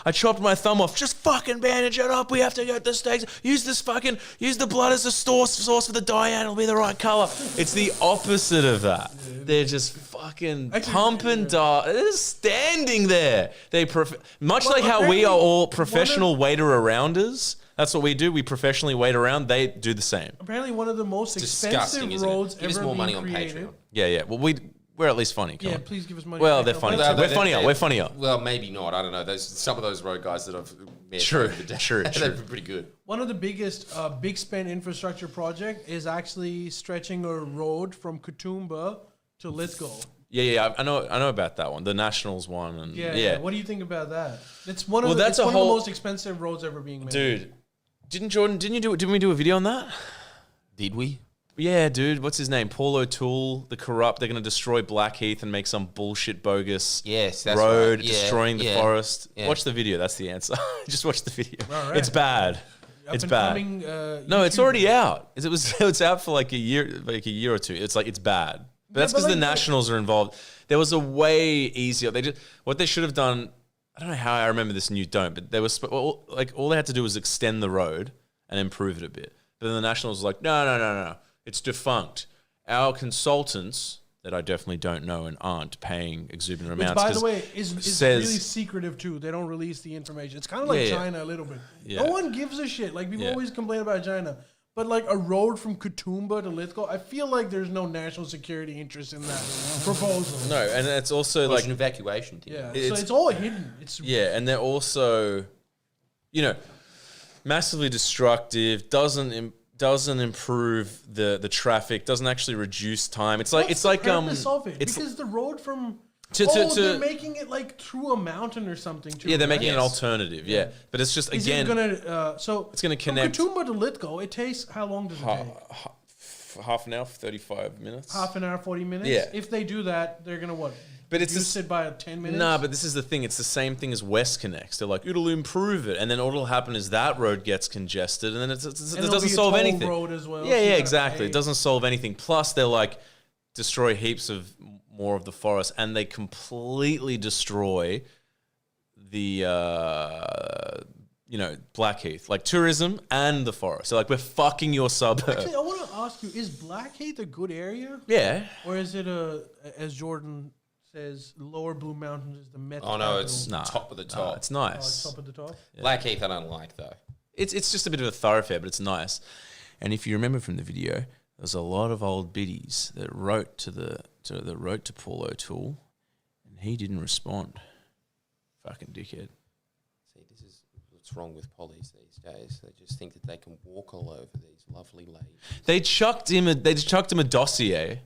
I chopped my thumb off. Just fucking bandage it up. We have to get the steaks. Use the blood as a source for the dye. It'll be the right color. It's the opposite of that. They're just fucking pumping dye. They're just standing there. Much like how we are all professional waiter-arounders. That's what we do. We professionally wait around. They do the same. Apparently one of the most expensive roads ever Give us more money on Patreon. Yeah. Well, we're at least funny. Come on. Please give us money. Well, they're funny. We're funnier. We're funnier. Well, maybe not. I don't know. Some of those road guys that I've met. True. They're pretty good. One of the biggest big spend infrastructure project is actually stretching a road from Katoomba to Lithgow. Yeah. I know about that one. The Nationals one. And yeah. What do you think about that? It's one of the most expensive roads ever being made. Dude, didn't we do a video on that? Did we? Yeah, dude. What's his name? Paul O'Toole, the corrupt. They're going to destroy Blackheath and make some bullshit bogus road, destroying the forest. Yeah. Watch the video. That's the answer. Just watch the video. Right. It's bad. It's bad. No, it's already out. It's out for like a year or two. It's bad. But that's because the Nationals are involved. There was a way easier. What they should have done. I don't know how I remember this and you don't, but there was all they had to do was extend the road and improve it a bit. But then the Nationals were like, no. It's defunct. Our consultants, that I definitely don't know and aren't paying exuberant amounts. Which, by the way, is really secretive too. They don't release the information. It's kind of like China a little bit. Yeah. No one gives a shit. Like, people always complain about China. But like a road from Katoomba to Lithgow, I feel like there's no national security interest in that proposal. No, and it's also like an evacuation thing. Yeah, so it's all hidden. And they're also, massively destructive. Doesn't improve the traffic. Doesn't actually reduce time. It's like because the road from they're making it like through a mountain or something too. Yeah, they're making an alternative. Yeah, but it's just it's going to connect. From Katoomba to Lithgow, it takes how long does it take? Half an hour, 35 minutes. Half an hour, 40 minutes. Yeah. If they do that, they're gonna what? But it's sit by 10 minutes. Nah, but this is the thing. It's the same thing as West Connects. They're like, it'll improve it, and then what'll happen is that road gets congested, and then it doesn't solve anything. Road as well. Yeah, exactly. It doesn't solve anything. Plus, they're like destroy heaps of more of the forest, and they completely destroy the Blackheath, like tourism and the forest. So like, we're fucking your suburb. Actually, I want to ask you: is Blackheath a good area? Yeah. Or is it as Jordan says, Lower Blue Mountains is the meth. Oh no, it's top of the top. It's nice. Oh, it's top of the top. Yeah. Blackheath, I don't like though. It's just a bit of a thoroughfare, but it's nice. And if you remember from the video, there's a lot of old biddies that wrote to Paul O'Toole, and he didn't respond. Fucking dickhead. See, this is what's wrong with pollies these days. They just think that they can walk all over these lovely ladies. They chucked him a dossier.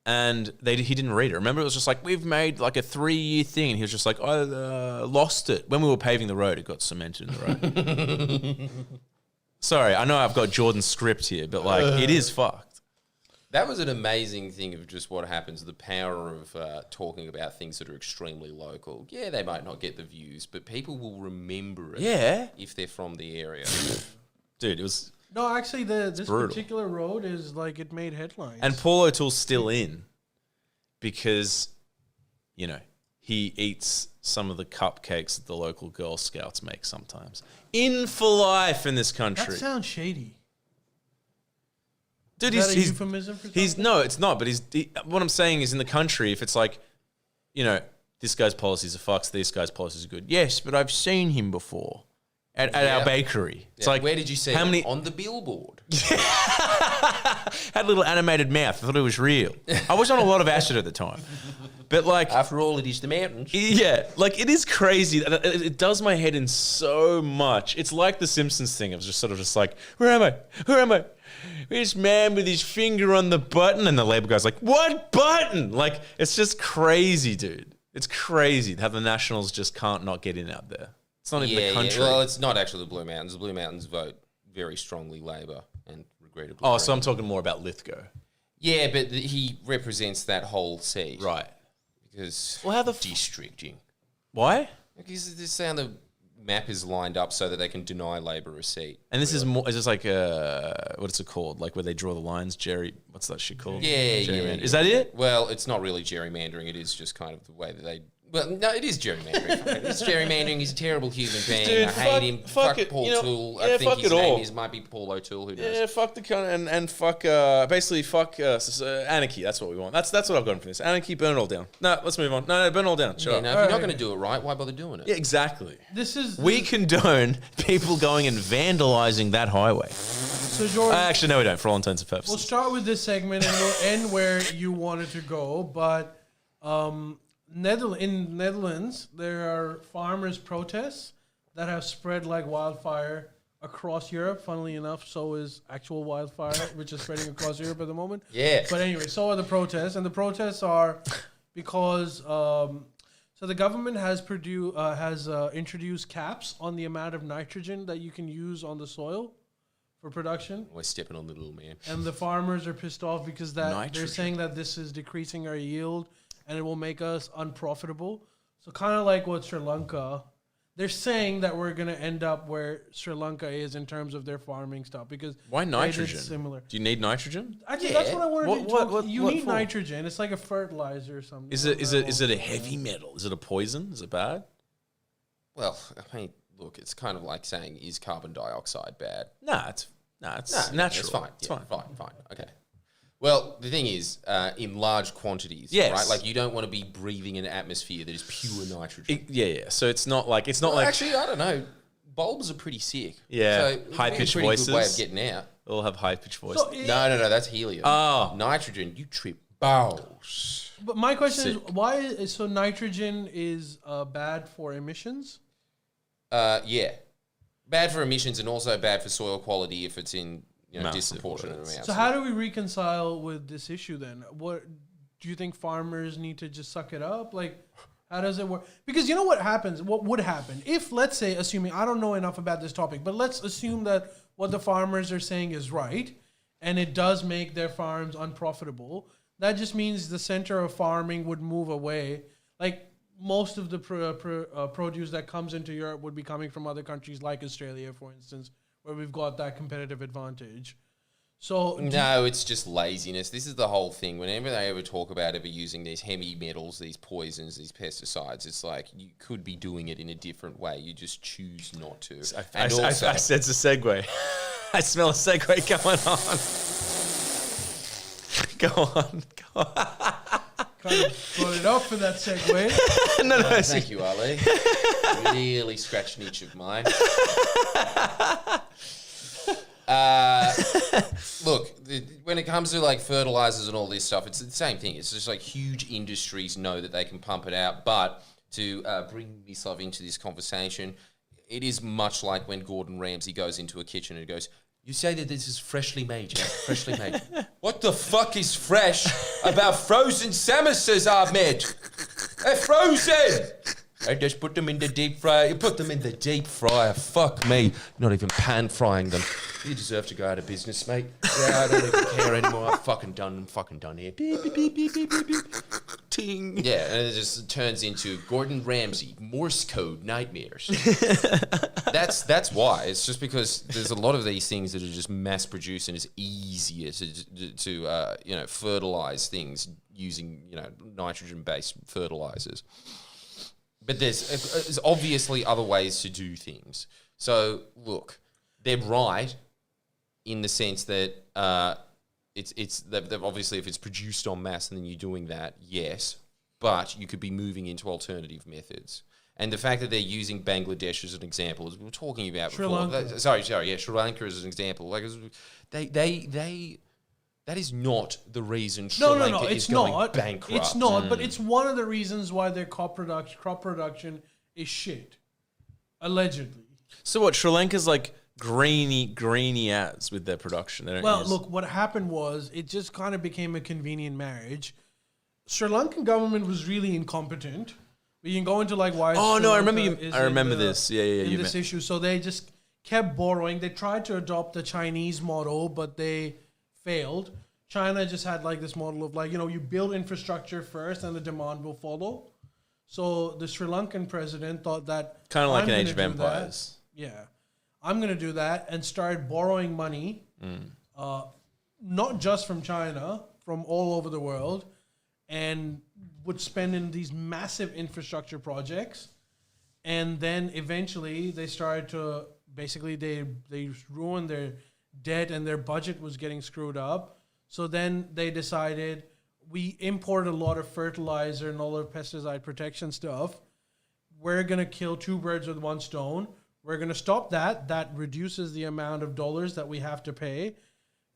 And he didn't read it. Remember, it was just like, we've made like a 3-year thing. And he was just like, I lost it. When we were paving the road, it got cemented in the road. Sorry, I know I've got Jordan's script here, but like, it is fucked. That was an amazing thing of just what happens, the power of talking about things that are extremely local. Yeah, they might not get the views, but people will remember it if they're from the area. Dude, it was... No, actually, this particular road is like, it made headlines. And Paul O'Toole's still in because, he eats some of the cupcakes that the local Girl Scouts make sometimes. In for life in this country. That sounds shady. Dude, Is that a euphemism for something? No, it's not. But what I'm saying is, in the country, if it's like, you know, this guy's policies are fucks, this guy's policies are good. Yes, but I've seen him before at our bakery. It's like, where did you see how him? many On the billboard? had a little animated mouth. I thought it was real. I was on a lot of acid at the time, but like, After all, it is the mountains. yeah, like it is crazy. It does my head in so much. It's like the Simpsons thing. It was just sort of just like, where am I? Where am I? This man with his finger on the button, and the Labour guy's like, what button? Like, it's just crazy, dude. It's crazy how the Nationals just can't not get in out there. It's not even the country. Well, it's not actually the Blue Mountains. The Blue Mountains vote very strongly Labor and regrettably. Oh, so I'm talking more about Lithgow. Yeah, but he represents that whole seat. Right. Because Well, how the districting. Why? Because this is how the map is lined up so that they can deny Labor a seat. And this is this like what's it called? Like where they draw the lines, what's that shit called? Yeah. Is that it? Well, it's not really gerrymandering. It is just kind of the way that they... Well, no, it is gerrymandering. It's gerrymandering. He's a terrible human being. Dude, I hate him. Fuck it. Paul You know, Toole. yeah, I think fuck his it name all. might be Paul O'Toole. Who knows? Yeah, fuck the cunt and fuck basically fuck anarchy. That's what we want. That's what I've gotten from this. Anarchy, burn it all down. No, let's move on. No, burn it all down. Shut Yeah, up. no, if you're not going to do it right, why bother doing it? Yeah, exactly. We condone people going and vandalizing that highway. So, Jordan, Actually, no, we don't. For all intents and purposes. we'll start with this segment and we'll end where you wanted to go. But in Netherlands, there are farmers' protests that have spread like wildfire across Europe. Funnily enough, so is actual wildfire, which is spreading across Europe at the moment. Yeah. But anyway, so are the protests. And the protests are because... So the government has introduced caps on the amount of nitrogen that you can use on the soil for production. We're stepping on the little man. And the farmers are pissed off because they're Nitrogen. saying that this is decreasing our yield and it will make us unprofitable. So kind of like what Sri Lanka, they're saying that we're going to end up where Sri Lanka is in terms of their farming stuff because Why they did nitrogen? similar. Do you need nitrogen? Actually, that's what I wanted to talk. You what need for? nitrogen. It's like a fertilizer or something. Is it a heavy metal? Is it a poison? Is it bad? Well, I mean, look, it's kind of like saying, is carbon dioxide bad? Nah, it's natural. It's fine. It's Yeah, fine. fine. Okay. Well, the thing is, in large quantities, Yes. right? Like you don't want to be breathing an atmosphere that is pure nitrogen. Yeah. So it's not like Well, actually, I don't know. Bulbs are pretty sick. Yeah, So it's high-pitched a pretty good way of voices. getting out. They all have high pitched voices. So No, that's helium. Oh. Nitrogen, you trip balls. But my question Sick. is, why is so nitrogen is bad for emissions? Yeah. Bad for emissions and also bad for soil quality if it's in Massive disproportionate amounts. amounts. So how do we reconcile with this issue then? What do you think farmers need to just suck it up? Like, how does it work? Because you know what happens? What would happen if, let's say, assuming I don't know enough about this topic, but let's assume that what the farmers are saying is right, and it does make their farms unprofitable. That just means the center of farming would move away. Like most of the produce that comes into Europe would be coming from other countries like Australia, for instance, where we've got that competitive advantage. So No, it's just laziness. This is the whole thing. Whenever they ever talk about ever using these heavy metals, these poisons, these pesticides, it's like you could be doing it in a different way. You just choose not to. I sense a segue. I smell a segue going on. Go on. kind of brought it up for that segue. No. Thank you, Ali. Really scratched an itch of mine. Look, when it comes to like fertilizers and all this stuff, it's the same thing. It's just like huge industries know that they can pump it out. But to bring myself into this conversation, it is much like when Gordon Ramsay goes into a kitchen and goes, "You say that this is freshly made, yeah? Freshly made. What the fuck is fresh about frozen sandwiches, Ahmed? They're frozen! I just put them in the deep fryer. You put them in the deep fryer. Fuck me. Not even pan frying them. You deserve to go out of business, mate. Yeah, I don't even care anymore. I'm fucking done here. Beep, beep, beep, beep, beep, beep, beep. Ting. Yeah, and it just turns into Gordon Ramsay, Morse code nightmares. That's why. It's just because there's a lot of these things that are just mass produced and it's easier to fertilize things using nitrogen based fertilizers. But there's obviously other ways to do things. So, look, they're right in the sense that it's that obviously if it's produced en masse and then you're doing that, yes, but you could be moving into alternative methods. And the fact that they're using Bangladesh as an example, as we were talking about Sri before. Lanka. Sri Lanka as an example. Like they that is not the reason Sri Lanka is going bankrupt. It's not, but it's one of the reasons why their crop production is shit. Allegedly. So what? Sri Lanka's like greeny as with their production. Look, what happened was it just kind of became a convenient marriage. Sri Lankan government was really incompetent. You can go into like why. Oh no, I remember this. Yeah. In this issue, so they just kept borrowing. They tried to adopt the Chinese model, but they failed. China just had like this model of like, you build infrastructure first and the demand will follow. So the Sri Lankan president thought that kind of like an Age of Empires. I'm going to do that and start borrowing money, not just from China, from all over the world, and would spend in these massive infrastructure projects. And then eventually they started to, basically they ruined their debt and their budget was getting screwed up. So then they decided, we import a lot of fertilizer and all of pesticide protection stuff. We're going to kill two birds with one stone. We're going to stop that. That reduces the amount of dollars that we have to pay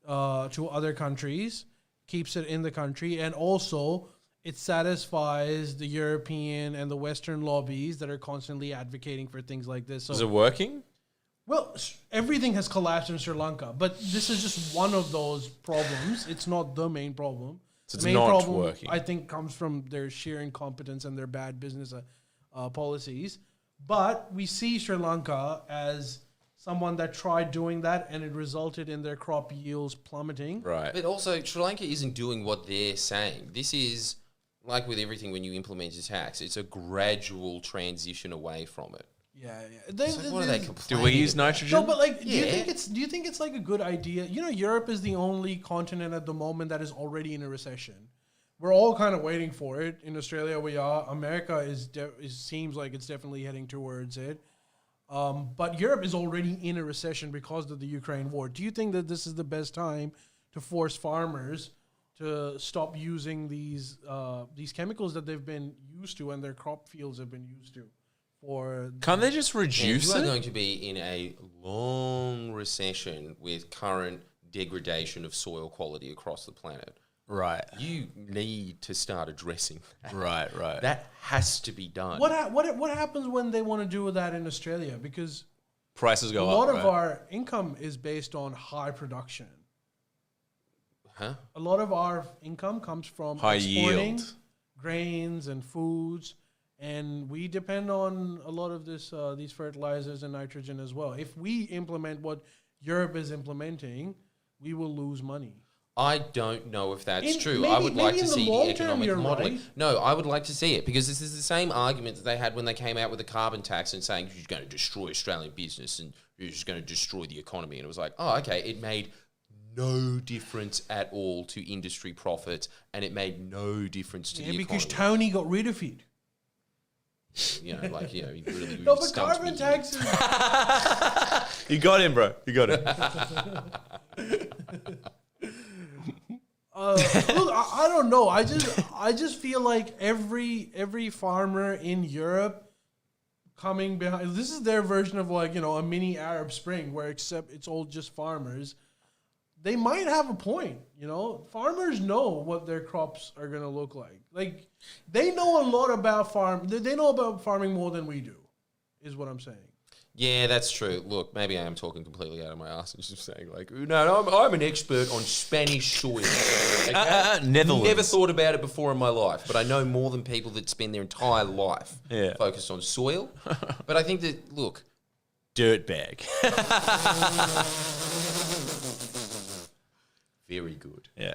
to other countries, keeps it in the country, and also it satisfies the European and the Western lobbies that are constantly advocating for things like this. So, is it working? Well, everything has collapsed in Sri Lanka, but this is just one of those problems. It's not the main problem. So it's the main not problem, working. I think, comes from their sheer incompetence and their bad business policies. But we see Sri Lanka as someone that tried doing that, and it resulted in their crop yields plummeting. Right. But also, Sri Lanka isn't doing what they're saying. This is, like with everything when you implement a tax, it's a gradual transition away from it. Yeah. What are they complaining? Do we use nitrogen? No, but like, do you think it's like a good idea? Europe is the only continent at the moment that is already in a recession. We're all kind of waiting for it. In Australia, we are. America seems like it's definitely heading towards it. But Europe is already in a recession because of the Ukraine war. Do you think that this is the best time to force farmers to stop using these chemicals that they've been used to and their crop fields have been used to? Can't they just reduce it? You are going to be in a long recession with current degradation of soil quality across the planet. Right. You need to start addressing that. Right. That has to be done. What happens when they want to do that in Australia? Because prices go up. A lot of our income is based on high production. Huh? A lot of our income comes from high exporting yield grains and foods. And we depend on a lot of these fertilizers and nitrogen as well. If we implement what Europe is implementing, we will lose money. I don't know if that's true. I would like to see the economic modelling. Right. No, I would like to see it because this is the same argument that they had when they came out with the carbon tax and saying you're going to destroy Australian business and you're just going to destroy the economy. And it was like, oh, okay, it made no difference at all to industry profits and it made no difference to the economy. Because Tony got rid of it. He really no, but carbon taxes. You got him, bro. You got him. Look, I don't know. I just feel like every farmer in Europe coming behind. This is their version of like a mini Arab Spring, where except it's all just farmers. They might have a point. Farmers know what their crops are going to look like. Like, they know a lot about They know about farming more than we do, is what I'm saying. Yeah, that's true. Look, maybe I am talking completely out of my ass and just saying, like, no, I'm an expert on Spanish soil. Okay? Netherlands. Never thought about it before in my life, but I know more than people that spend their entire life focused on soil. But I think that, look. Dirtbag. Very good. Yeah.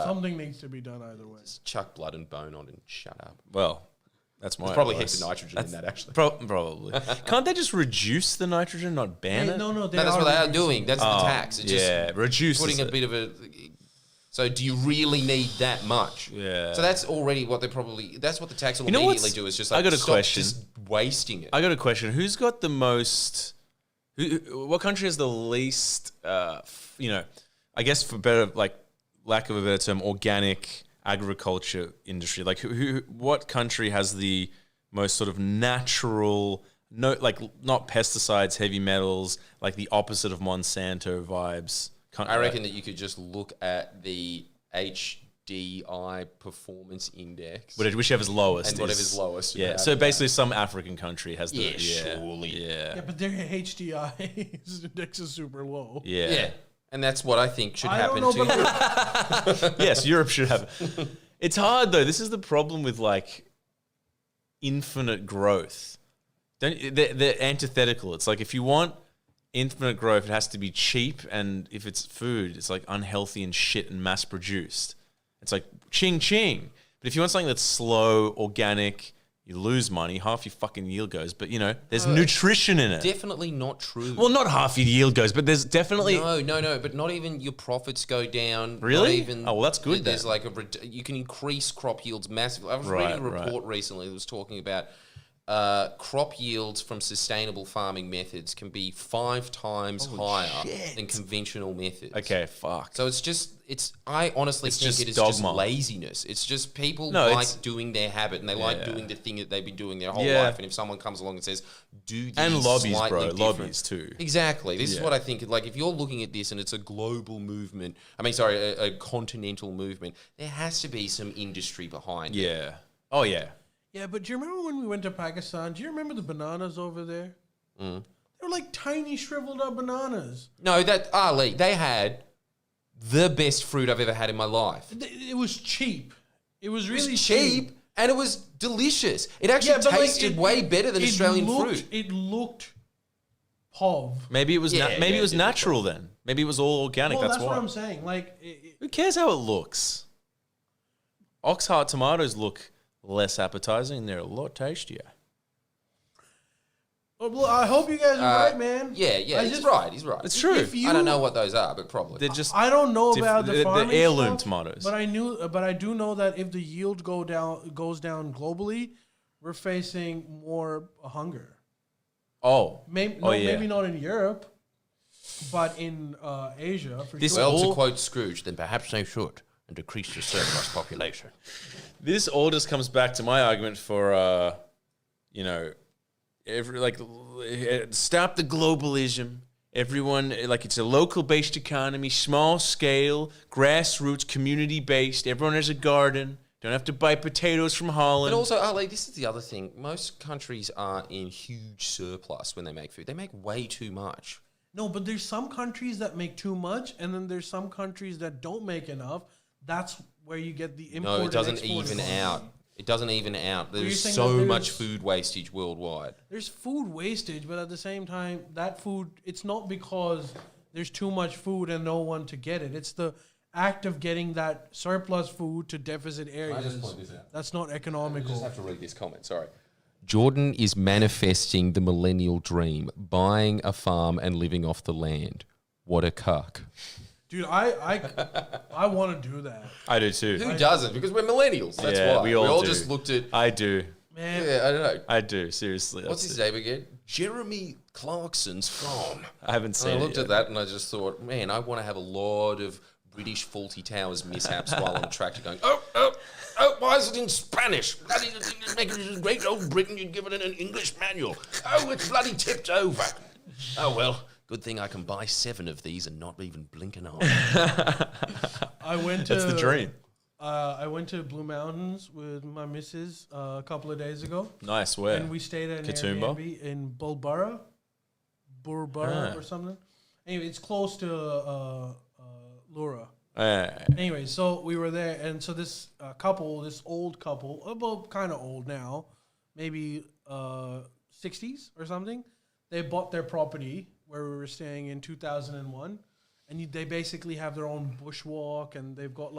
Something needs to be done either way. Just chuck blood and bone on and shut up. Well, that's my There's probably advice. heaps of nitrogen in that, actually. Probably. Can't they just reduce the nitrogen, not ban it? No, that's what they are doing. That's the tax. It's reduce putting a bit of a So do you really need that much? Yeah. So that's already what that's what the tax will immediately do, is just like, I got a stop question. just wasting it. I got a question. Who's got the most? What country has the least? I guess for better, like lack of a better term, organic agriculture industry. Like, what country has the most sort of natural? No, like not pesticides, heavy metals, like the opposite of Monsanto vibes. I reckon that you could just look at the HDI performance index. Whichever's lowest. And whatever's lowest. Yeah. So basically some African country has the... Yeah, surely. Yeah, but their HDI index is super low. Yeah. Yeah. And that's what I think should happen don't know, to Yes, Europe should have it. It's hard though. This is the problem with like infinite growth. They're antithetical. It's like if you want infinite growth, it has to be cheap, and if it's food, it's like unhealthy and shit and mass produced. It's like ching ching. But if you want something that's slow, organic, you lose money, half your fucking yield goes. But there's nutrition in it. Definitely not true. Well, not half your yield goes, but there's definitely No, but not even your profits go down. Really? Not even, Oh, well, that's good There's then. like you can increase crop yields massively. I was Right, reading a report recently that was talking about crop yields from sustainable farming methods can be 5 times higher than conventional methods. Okay, fuck. So I honestly think just it is dogma. just laziness. It's just people doing their habit, and they like doing the thing that they've been doing their whole life. And if someone comes along and says, do these And lobbies, slightly bro. different- Lobbies too. Exactly. This is what I think. Like, if you're looking at this and it's a global movement, a continental movement, there has to be some industry behind it. Yeah. Oh, yeah. Yeah, but do you remember when we went to Pakistan? Do you remember the bananas over there? They were like tiny, shriveled up bananas. No, Ali, they had the best fruit I've ever had in my life. It was cheap. It was really cheap, and it was delicious. It actually tasted way better than Australian fruit. It looked pov. Maybe it was maybe it was natural then. Maybe it was all organic. Well, that's that's why. what I'm saying. Like, Who cares how it looks? Oxheart tomatoes look less appetizing and they're a lot tastier. well, I hope you guys are right, man. Yeah, he's right. It's true. I don't know what those are, but probably. They're just I don't know about the farming heirloom stuff, tomatoes. but I do know that if the yield goes down globally, we're facing more hunger. Maybe not in Europe, but in Asia for sure. Well, to quote Scrooge, then perhaps they should, and decrease the surplus population. This all just comes back to my argument for, stop the globalism. Everyone, it's a local-based economy, small scale, grassroots, community-based. Everyone has a garden. Don't have to buy potatoes from Holland. But also, Ali, this is the other thing. Most countries are in huge surplus when they make food. They make way too much. No, but there's some countries that make too much, and then there's some countries that don't make enough. That's where you get the import. No, it doesn't even out. It doesn't even out. There's so much food wastage worldwide. There's food wastage, but at the same time, that food, it's not because there's too much food and no one to get it. It's the act of getting that surplus food to deficit areas. I just point this out. That's not economical. I just have to read this comment, sorry. Jordan is manifesting the millennial dream, buying a farm and living off the land. What a cuck. Dude, I want to do that. I do too. Who doesn't? Because we're millennials. That's why. We all do. Just looked at... I do. Man. Yeah, I don't know. I do, seriously. What's his name again? Jeremy Clarkson's farm. I haven't seen it I looked yet. at that and I just thought, man, I want to have a lot of British Faulty Towers mishaps while on a tractor going, oh, why is it in Spanish? Bloody great old Britain, you'd give it an English manual. Oh, it's bloody tipped over. Oh, well, good thing I can buy 7 of these and not even blink an eye. That's the dream. I went to Blue Mountains with my missus a couple of days ago. Nice, where? And we stayed at an Katoomba? Airbnb in Burra or something. Anyway, it's close to Lura. Anyway, so we were there, and so this old couple, about kind of old now, maybe 60s or something, they bought their property where we were staying in 2001, and they basically have their own bushwalk, and they've got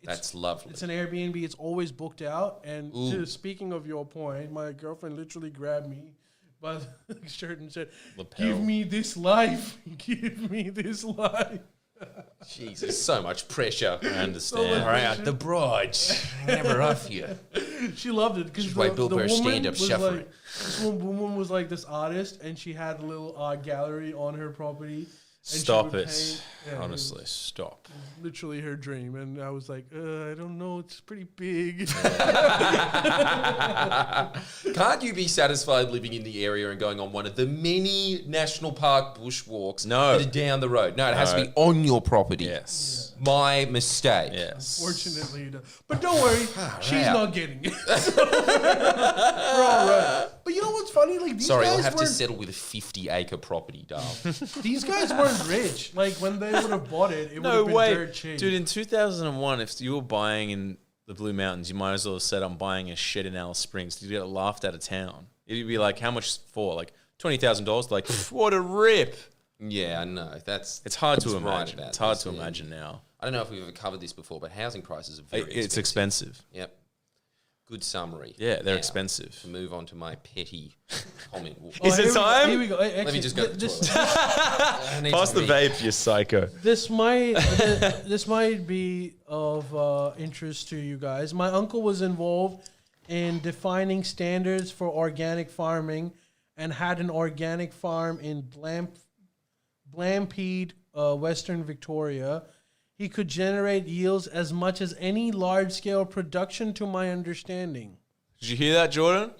That's lovely. It's an Airbnb. It's always booked out. And speaking of your point, my girlfriend literally grabbed me by the shirt and said, "Give me this life. Give me this life." Jesus, so much pressure. I understand. All right, the bride. Never off you. She loved it because Just wait, Bill Burr stand up shuffling. Like, this woman was like this artist, and she had a little gallery on her property. And Stop it. Yeah, honestly, stop. Literally her dream. And I was like, I don't know. It's pretty big. Can't you be satisfied living in the area and going on one of the many national park bushwalks No. that are down the road? No, it has to be on your property. Yes. My mistake. Yes. Fortunately, it does. But don't worry, she's right. not getting it. We're all right. But you know what's funny? Like these Sorry, guys I'll have to weren't- settle with a 50-acre property, Dale. These guys weren't rich. Like when they would have bought it, it would No have been way. dirt cheap. Dude, in 2001, if you were buying in the Blue Mountains, you might as well have said, I'm buying a shed in Alice Springs. You'd get laughed out of town. It'd be like, how much for? Like $20,000? Like, what a rip. Yeah, I know. It's hard to right imagine. about It's hard this, to yeah. imagine now. I don't know if we've ever covered this before, but housing prices are very expensive. It's expensive. Yep. Good summary. Yeah, they're Now, expensive. To move on to my petty comment. Is it here we go, time? Here we go. Let me just go to the toilet. I need Pass to the pee. vape, you psycho. This might be of interest to you guys. My uncle was involved in defining standards for organic farming and had an organic farm in Blampede, Western Victoria. He could generate yields as much as any large-scale production, to my understanding. Did you hear that, Jordan?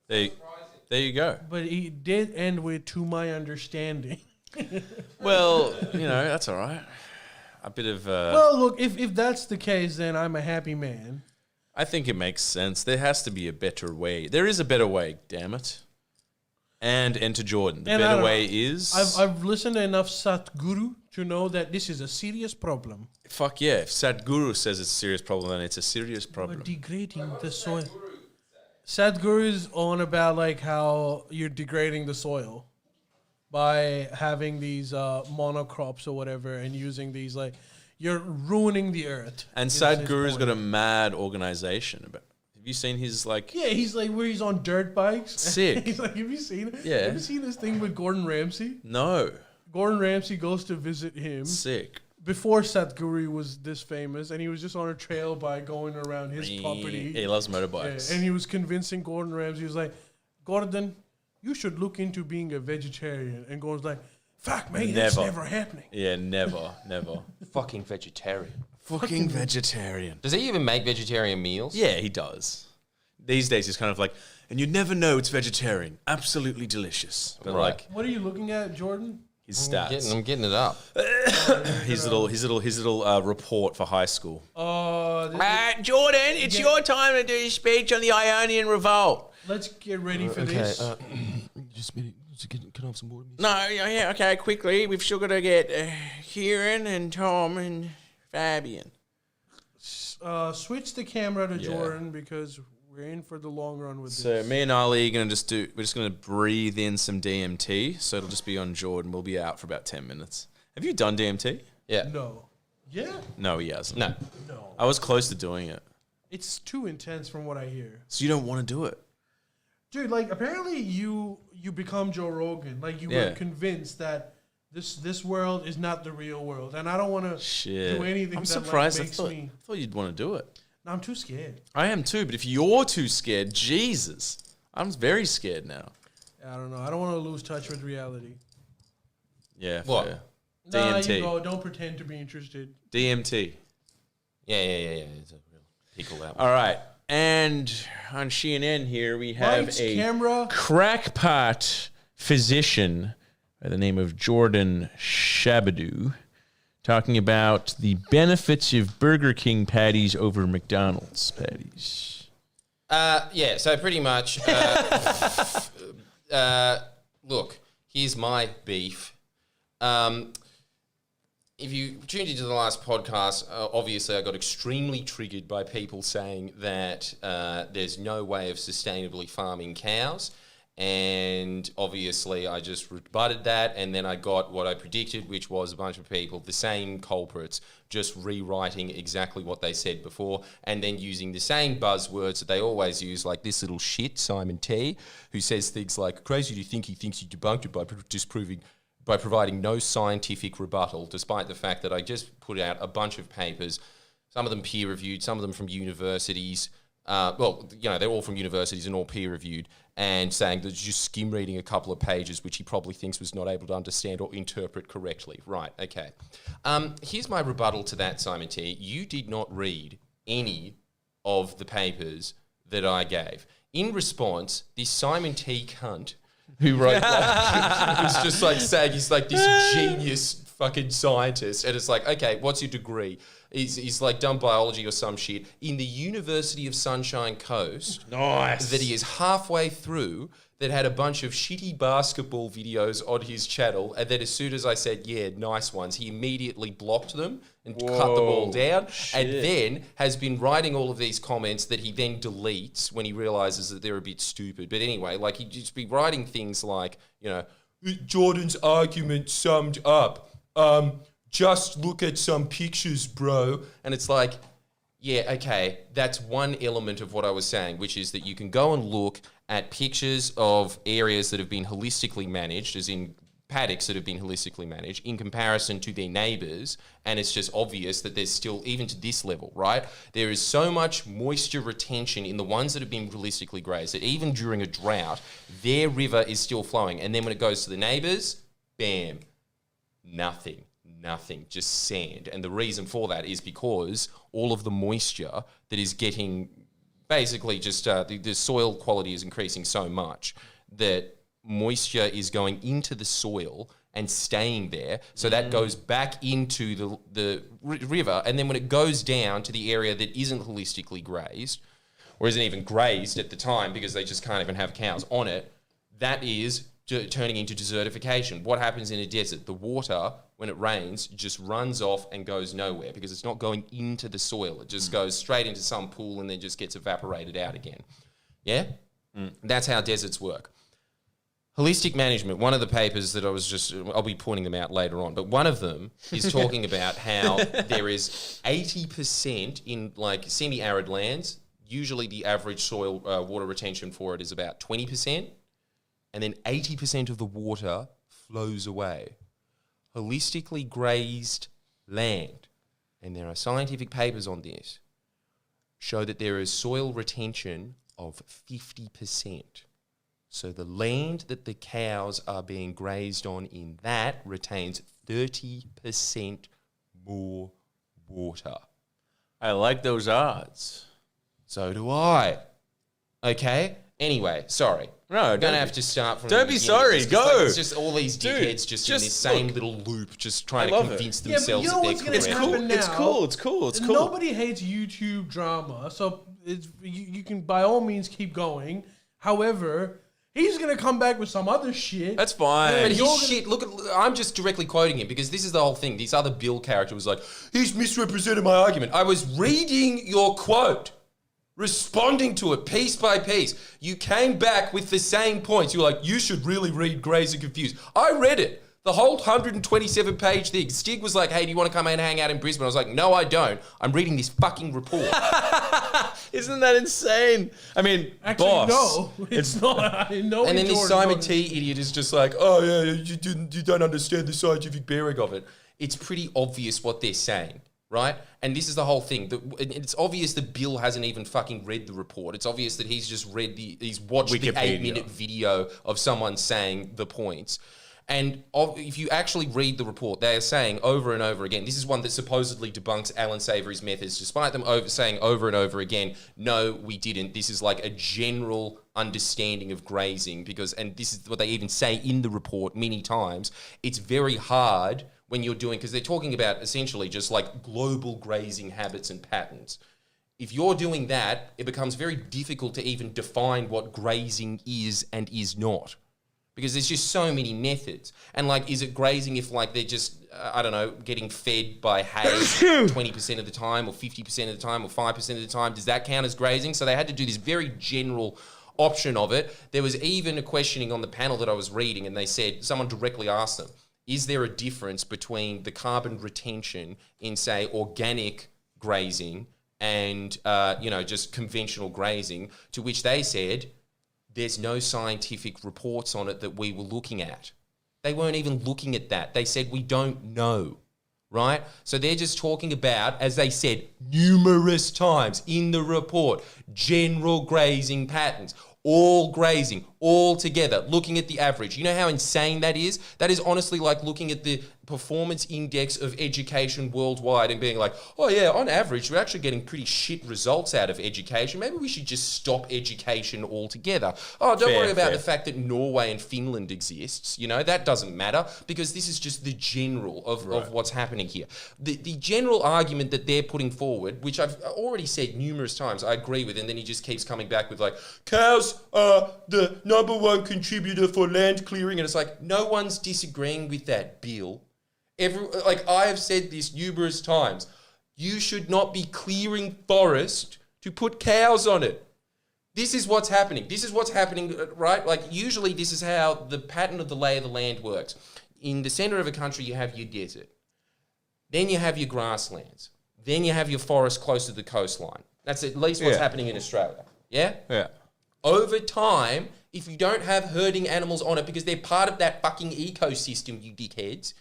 Yeah. There you go. But he did end with, to my understanding. Well, that's all right. A bit of... Well, look, if that's the case, then I'm a happy man. I think it makes sense. There has to be a better way. There is a better way, damn it. And enter Jordan. The And I better don't way know. is... I've listened to enough Satguru to know that this is a serious problem. Fuck yeah. If Sadhguru says it's a serious problem, then it's a serious We're problem. degrading the soil. Sadhguru is on about like how you're degrading the soil by having these monocrops or whatever and using these like you're ruining the earth. And is his Sadhguru's point. got a mad organization. Have you seen his like... Yeah, he's like where he's on dirt bikes. Sick. He's like, have you seen it? Yeah. Have you seen this thing with Gordon Ramsay? No. Gordon Ramsay goes to visit him. Sick. Before Satguru was this famous, and he was just on a trail bike going around his property. He loves Yeah, motorbikes. and he was convincing Gordon Ramsay. He was like, Gordon, you should look into being a vegetarian. And Gordon's like, fuck, mate, that's Never. never happening. Yeah, never. Fucking vegetarian. Fucking vegetarian. Does he even make vegetarian meals? Yeah, he does. These days, he's kind of like, and you'd never know it's vegetarian. Absolutely delicious. But Right. like What are you looking at, Jordan? his stats, I'm getting it up. his little report for high school. Jordan, it's your time to do your speech on the Ionian Revolt. let's get ready for this. Just a minute. Can I have some water? No, yeah, okay, quickly. We've still got to get Kieran and Tom and Fabian. Switch the camera to Jordan because we're in for the long run with So this. me and Ali are gonna we're just gonna breathe in some DMT. So it'll just be on Jordan. We'll be out for about 10 minutes. Have you done DMT? Yeah. No. Yeah? No, he hasn't. No. No. I was close to doing it. It's too intense from what I hear. So you don't want to do it? Dude, like apparently you become Joe Rogan. Like you Yeah. were convinced that this world is not the real world, and I don't want to Shit. do anything. I'm that surprised. Like, makes me. I thought you'd want to do it. No, I'm too scared. I am too. But if you're too scared, Jesus, I'm very scared now. I don't know. I don't want to lose touch with reality. Yeah. What? fair. Nah, DMT. you go. Don't pretend to be interested. DMT. Yeah. It's a real pickle that one. All right. And on CNN here we have Lights, a camera. crackpot physician by the name of Jordan Shabadoo talking about the benefits of Burger King patties over McDonald's patties. Yeah, so pretty much, look, here's my beef. If you tuned into the last podcast, obviously I got extremely triggered by people saying that there's no way of sustainably farming cows. And obviously I just rebutted that, and then I got what I predicted, which was a bunch of people, the same culprits, just rewriting exactly what they said before, and then using the same buzzwords that they always use, like this little shit, Simon T, who says things like, crazy to think he thinks he debunked it by disproving by providing no scientific rebuttal, despite the fact that I just put out a bunch of papers, some of them peer-reviewed, some of them from universities. They're all from universities and all peer-reviewed, and saying that just skim reading a couple of pages, which he probably thinks was not able to understand or interpret correctly. Right, okay. Here's my rebuttal to that, Simon T. You did not read any of the papers that I gave. In response, this Simon T. cunt who wrote it's just like saying he's like this genius fucking scientist, and it's like, okay, what's your degree? He's like done biology or some shit in the University of Sunshine Coast. Nice. That he is halfway through, that had a bunch of shitty basketball videos on his channel, and then as soon as I said, yeah, nice ones, he immediately blocked them and cut them all down, and then has been writing all of these comments that he then deletes when he realizes that they're a bit stupid. But anyway, like he'd just be writing things like, Jordan's argument summed up. Just look at some pictures, bro. And it's like, yeah, okay, that's one element of what I was saying, which is that you can go and look at pictures of areas that have been holistically managed, as in paddocks that have been holistically managed, in comparison to their neighbours, and it's just obvious that there's still, even to this level, right, there is so much moisture retention in the ones that have been holistically grazed that even during a drought, their river is still flowing. And then when it goes to the neighbours, bam, nothing, just sand. And the reason for that is because all of the moisture that is getting, basically just the soil quality is increasing so much that moisture is going into the soil and staying there. So that goes back into the river. And then when it goes down to the area that isn't holistically grazed, or isn't even grazed at the time because they just can't even have cows on it, that is turning into desertification. What happens in a desert? The water, when it rains, just runs off and goes nowhere because it's not going into the soil. It just goes straight into some pool and then just gets evaporated out again. Yeah? That's how deserts work. Holistic management, one of the papers that I'll be pointing them out later on, but one of them is talking about how there is 80% in like semi-arid lands. Usually the average soil water retention for it is about 20%. And then 80% of the water flows away. Holistically grazed land, and there are scientific papers on this, show that there is soil retention of 50%. So the land that the cows are being grazed on in that retains 30% more water. I like those odds. So do I. Okay? Anyway, sorry. No, I'm going to have to start from Don't the be beginning. sorry, It's go. It's just all these dickheads just in this same little loop, just trying to convince themselves you know that what's they're gonna correct. happen now? It's cool. Nobody hates YouTube drama, so you can by all means keep going. However, he's going to come back with some other shit. That's fine. But his shit, I'm just directly quoting him because this is the whole thing. This other Bill character was like, he's misrepresented my argument. I was reading your quote, responding to it piece by piece. You came back with the same points. You were like, you should really read Grazing Confused. I read it. The whole 127-page thing. Stig was like, hey, do you want to come and hang out in Brisbane? I was like, no, I don't. I'm reading this fucking report. Isn't that insane? I mean, Actually, boss. no, it's not. No, And then this Simon T idiot is just like, oh, yeah, you don't understand the scientific bearing of it. It's pretty obvious what they're saying, right? And this is the whole thing. It's obvious that Bill hasn't even fucking read the report. It's obvious that he's just he's watched the 8-minute video of someone saying the points. And if you actually read the report, they are saying over and over again, this is one that supposedly debunks Alan Savory's methods, despite them saying over and over again, no, we didn't. This is like a general understanding of grazing and this is what they even say in the report many times. It's very hard when you're doing, because they're talking about essentially just like global grazing habits and patterns. If you're doing that, it becomes very difficult to even define what grazing is and is not. Because there's just so many methods. And like, is it grazing if like they're just, I don't know, getting fed by hay 20% of the time or 50% of the time or 5% of the time? Does that count as grazing? So they had to do this very general option of it. There was even a questioning on the panel that I was reading, and they said, someone directly asked them, is there a difference between the carbon retention in, say, organic grazing and, just conventional grazing? To which they said, there's no scientific reports on it that we were looking at. They weren't even looking at that. They said, we don't know, right? So they're just talking about, as they said numerous times in the report, general grazing patterns, all grazing, all together, looking at the average. You know how insane that is? That is honestly like looking at the performance index of education worldwide and being like, oh yeah, on average, we're actually getting pretty shit results out of education. Maybe we should just stop education altogether. Oh, don't worry about the fact that Norway and Finland exists. You know, that doesn't matter because this is just the general of what's happening here. The general argument that they're putting forward, which I've already said numerous times, I agree with, and then he just keeps coming back with like, cows are the number one contributor for land clearing. And it's like, no one's disagreeing with that, Bill. I have said this numerous times. You should not be clearing forest to put cows on it. This is what's happening. This is what's happening, right? Like usually this is how the pattern of the lay of the land works. In the center of a country, you have your desert. Then you have your grasslands. Then you have your forest close to the coastline. That's at least what's happening in Australia. Yeah? Yeah. Over time, if you don't have herding animals on it because they're part of that fucking ecosystem, you dickheads,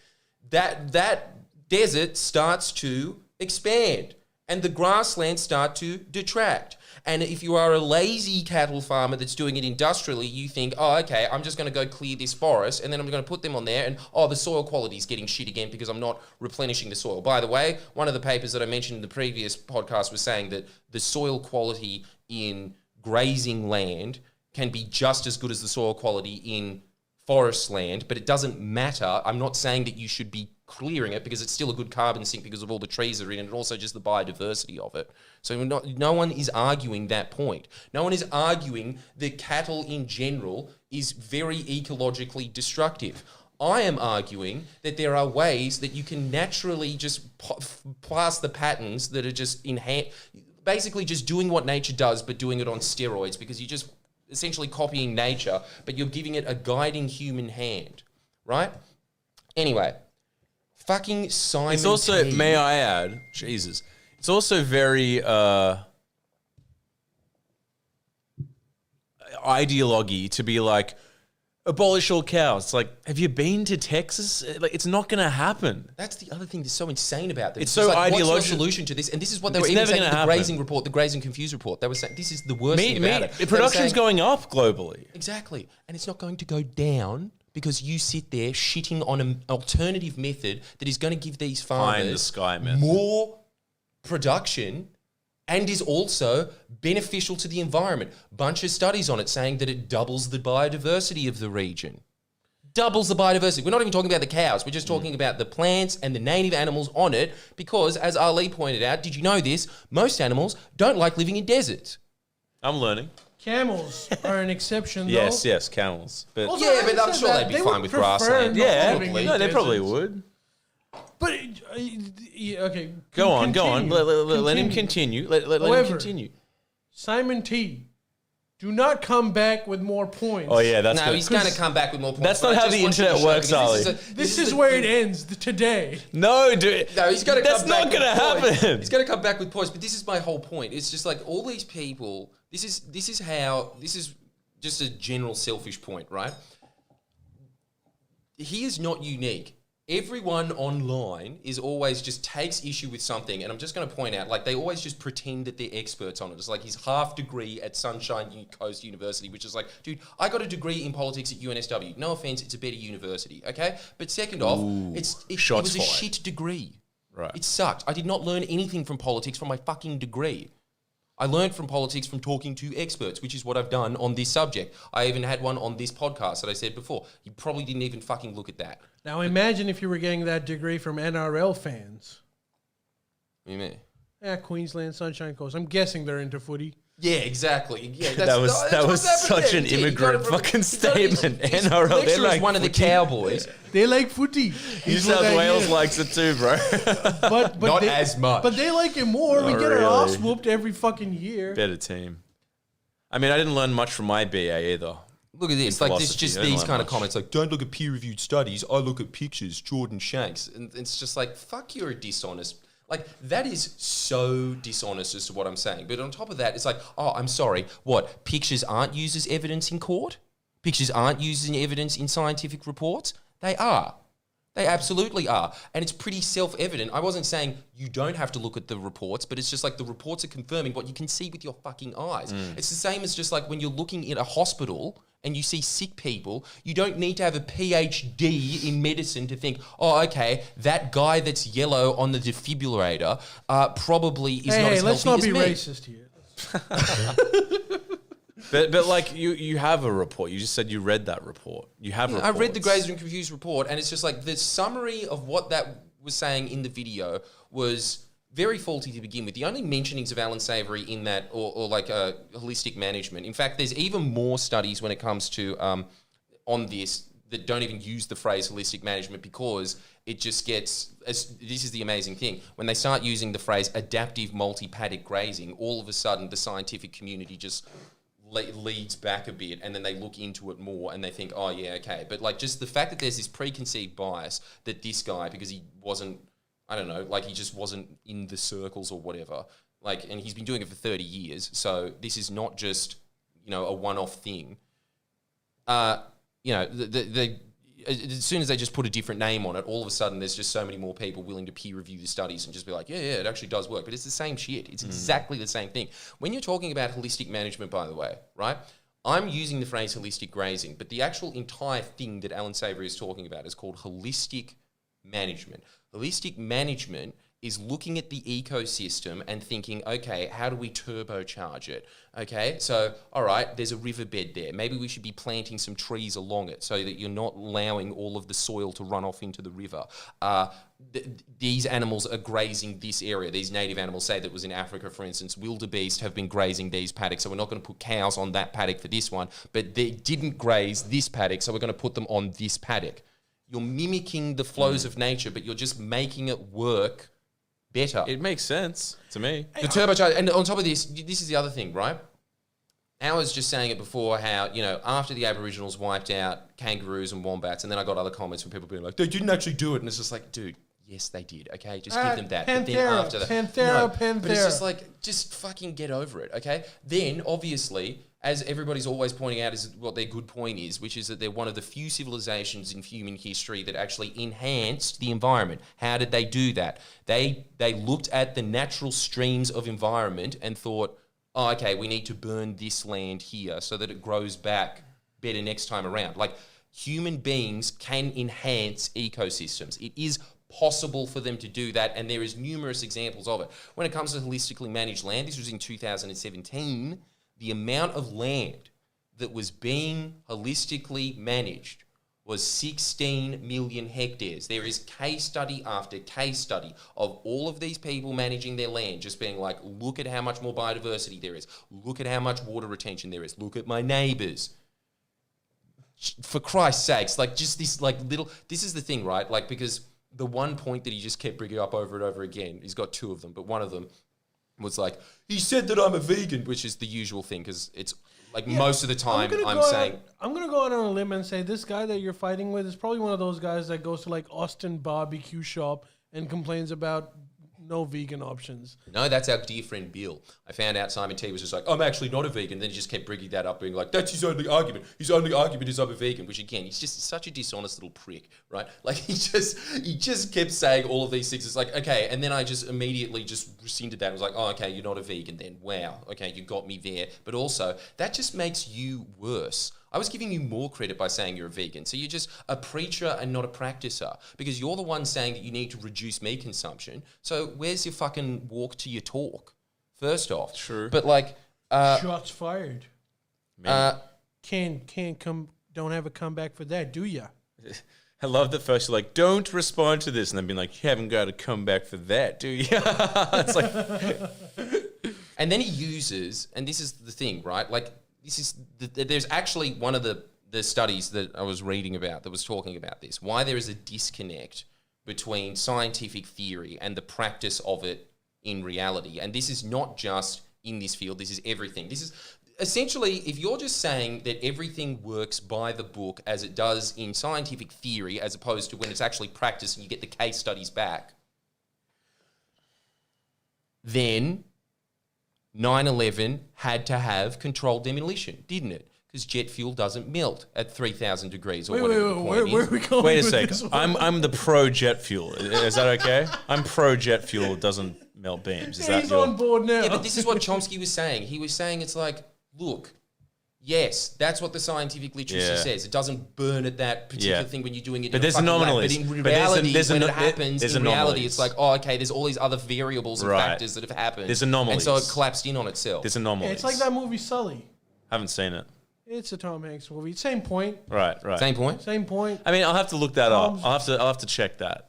that desert starts to expand and the grasslands start to detract. And if you are a lazy cattle farmer that's doing it industrially, you think, oh, okay, I'm just going to go clear this forest and then I'm going to put them on there and, oh, the soil quality is getting shit again because I'm not replenishing the soil. By the way, one of the papers that I mentioned in the previous podcast was saying that the soil quality in grazing land can be just as good as the soil quality in forest land, but it doesn't matter. I'm not saying that you should be clearing it because it's still a good carbon sink because of all the trees that are in it and also just the biodiversity of it. So no one is arguing that point. No one is arguing that cattle in general is very ecologically destructive. I am arguing that there are ways that you can naturally just pass the patterns that are just basically just doing what nature does but doing it on steroids because you just essentially copying nature, but you're giving it a guiding human hand, right? Anyway, fucking Simon It's also, T. may I add, Jesus, it's also very ideology to be like, abolish all cows. It's like, have you been to Texas? Like, it's not going to happen. That's the other thing that's so insane about this. It's so like, ideological. what's your solution to this? And this is what they were even never saying in gonna the happen. Grazing report, the Grazing Confused report. They were saying, this is the worst thing about it. They were Production's saying, going up globally. Exactly. And it's not going to go down because you sit there shitting on an alternative method that is going to give these farmers the sky method. more production and is also beneficial to the environment. Bunch of studies on it saying that it doubles the biodiversity of the region. Doubles the biodiversity. We're not even talking about the cows. We're just talking about the plants and the native animals on it because, as Ali pointed out, did you know this? Most animals don't like living in deserts. I'm learning. Camels are an exception, though. Yes, camels. But Also, Yeah, but having I'm said sure that, they'd be they fine would with prefer grassland. not yeah, living in no, they probably deserts. would. But, okay. Go on. Let him Continue. continue. Let him However, continue. Simon T., do not come back with more points. Oh, yeah, that's No, good. he's going to come back with more points. That's not but I how just the want you to internet show, works, because Ali. This is where it ends today. No, dude. No, he's going to That's come not back going to with points. happen. He's going to come back with points, but this is my whole point. It's just like all these people, this is just a general selfish point, right? He is not unique. Everyone online is always just takes issue with something, and I'm just going to point out, like, they always just pretend that they're experts on it. It's like his half degree at Sunshine Coast University, which is like, dude, I got a degree in politics at UNSW. No offense, it's a better university, okay? But second off, it was a shit degree. Right. It sucked. I did not learn anything from politics from my fucking degree. I learned from politics from talking to experts, which is what I've done on this subject. I even had one on this podcast that I said before. You probably didn't even fucking look at that. Now imagine if you were getting that degree from NRL fans. What do you mean? Yeah, Queensland, Sunshine Coast. I'm guessing they're into footy. Yeah, exactly. Yeah, That was such an immigrant fucking statement. NRL, lecturer they're like is one of the Cowboys. They like footy. New South Wales likes it too, bro. but Not they, as much. But they like it more. We Not get our ass really. whooped every fucking year. Better team. I mean, I didn't learn much from my BA either. Look at this. In Like, this philosophy, just I didn't these learn kind of much. comments. Like, don't look at peer-reviewed studies. I look at pictures. Jordan Shanks. And it's just like, fuck, you're a dishonest. Like, that is so dishonest as to what I'm saying. But on top of that, it's like, oh, I'm sorry. What? Pictures aren't used as evidence in court? Pictures aren't used as evidence in scientific reports? They are. They absolutely are. And it's pretty self-evident. I wasn't saying you don't have to look at the reports, but it's just like the reports are confirming what you can see with your fucking eyes. It's the same as just like when you're looking in a hospital and you see sick people, you don't need to have a PhD in medicine to think, oh, okay, that guy that's yellow on the defibrillator probably is not as healthy as me. Let's not be racist here. But like you have a report. You just said you read that report. You have I read the Grazing and Confused report, and it's just like the summary of what that was saying in the video was very faulty to begin with. The only mentionings of Alan Savory in that, or like holistic management. In fact, there's even more studies when it comes to on this that don't even use the phrase holistic management, because it just gets, this is the amazing thing, when they start using the phrase adaptive multi-paddock grazing, all of a sudden the scientific community just leads back a bit, and then they look into it more and they think, oh yeah, okay. But like just the fact that there's this preconceived bias that this guy, because he wasn't, I don't know, like he just wasn't in the circles or whatever, like, and he's been doing it for 30 years. So this is not just, you know, a one-off thing. You know, as soon as they just put a different name on it, all of a sudden there's just so many more people willing to peer review the studies and just be like, yeah, it actually does work. But it's the same shit. It's exactly the same thing. When you're talking about holistic management, by the way, right? I'm using the phrase holistic grazing, but the actual entire thing that Alan Savory is talking about is called holistic management. Holistic management is looking at the ecosystem and thinking, okay, how do we turbocharge it? Okay, so, all right, there's a riverbed there. Maybe we should be planting some trees along it so that you're not allowing all of the soil to run off into the river. These animals are grazing this area. These native animals, say that was in Africa, for instance, wildebeest have been grazing these paddocks, so we're not going to put cows on that paddock for this one, but they didn't graze this paddock, so we're going to put them on this paddock. You're mimicking the flows of nature, but you're just making it work better. It makes sense to me. The turbocharge, and on top of this is the other thing, right? I was just saying it before, how, you know, after the Aboriginals wiped out kangaroos and wombats, and then I got other comments from people being like, they didn't actually do it, and it's just like, dude, yes, they did, okay? Just give them that. But then after that, Panthera. But it's just like, just fucking get over it, okay? Then, obviously, as everybody's always pointing out, is what their good point is, which is that they're one of the few civilizations in human history that actually enhanced the environment. How did they do that? They looked at the natural streams of environment and thought, oh, okay, we need to burn this land here so that it grows back better next time around. Like, human beings can enhance ecosystems. It is possible for them to do that, and there is numerous examples of it. When it comes to holistically managed land, this was in 2017, the amount of land that was being holistically managed was 16 million hectares. There is case study after case study of all of these people managing their land, just being like, look at how much more biodiversity there is. Look at how much water retention there is. Look at my neighbours. For Christ's sakes, like just this like little, this is the thing, right? Like, because the one point that he just kept bringing up over and over again, he's got two of them, but one of them was like, he said that I'm a vegan, which is the usual thing, because it's like most of the time I'm saying... I'm going to go out on a limb and say this guy that you're fighting with is probably one of those guys that goes to like Austin barbecue shop and complains about no vegan options. No, that's our dear friend Bill. I found out Simon T was just like, I'm actually not a vegan. Then he just kept bringing that up, being like, that's his only argument. His only argument is I'm a vegan, which again, he's just such a dishonest little prick, right? Like he just kept saying all of these things. It's like, okay. And then I just immediately just rescinded that. I was like, oh, okay, you're not a vegan then. Wow. Okay, you got me there. But also, that just makes you worse. I was giving you more credit by saying you're a vegan. So you're just a preacher and not a practicer, because you're the one saying that you need to reduce meat consumption. So where's your fucking walk to your talk? First off. True. But like... shots fired. Can't come, don't have a comeback for that, do ya? I love that first you're like, don't respond to this, and then being like, you haven't got a comeback for that, do you? It's like... And then he uses, and this is the thing, right? Like, this is there's actually one of the studies that I was reading about that was talking about this, why there is a disconnect between scientific theory and the practice of it in reality. And this is not just in this field, this is everything. This is essentially, if you're just saying that everything works by the book as it does in scientific theory, as opposed to when it's actually practiced and you get the case studies back, then 9/11 had to have controlled demolition, didn't it? Because jet fuel doesn't melt at 3,000 degrees or Wait, whatever the point where is. are we going Wait a with second. this one? I'm the pro jet fuel. Is that okay? I'm pro jet fuel. Doesn't melt beams. Is that He's your? on board now. Yeah, but this is what Chomsky was saying. He was saying it's like, look, yes, that's what the scientific literature says. It doesn't burn at that particular thing when you're doing it. But in there's a fucking lab. anomalies. But in But there's reality, there's when ano- it happens, there's in reality, anomalies. it's like, oh, okay, there's all these other variables and Right. factors that have happened. There's anomalies. And so it collapsed in on itself. There's Yeah, anomalies. it's like that movie Sully. Haven't seen it. It's a Tom Hanks movie. Same point. Right. Same point. Same point. I mean, I'll have to look that Tom's- up. I'll have to check that.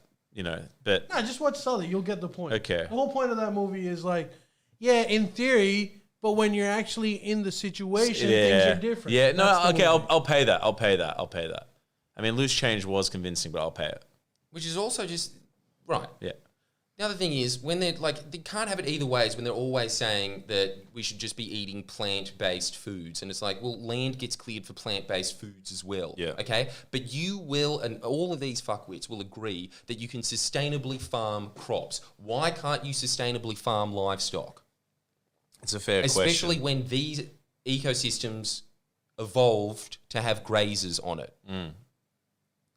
But Nah, just watch Sully. You'll get the point. Okay. The whole point of that movie is like, yeah, in theory, but when you're actually in the situation, things are different. Yeah. That's No. the Okay. movie. I'll pay that. I'll pay that. I mean, loose change was convincing, but I'll pay it. Which is also just, right. Yeah. The other thing is, when they're like, they can't have it either ways when they're always saying that we should just be eating plant-based foods. And it's like, well, land gets cleared for plant-based foods as well. Yeah. Okay? But you will, and all of these fuckwits will agree that you can sustainably farm crops. Why can't you sustainably farm livestock? It's a fair Especially question. when these ecosystems evolved to have grazers on it.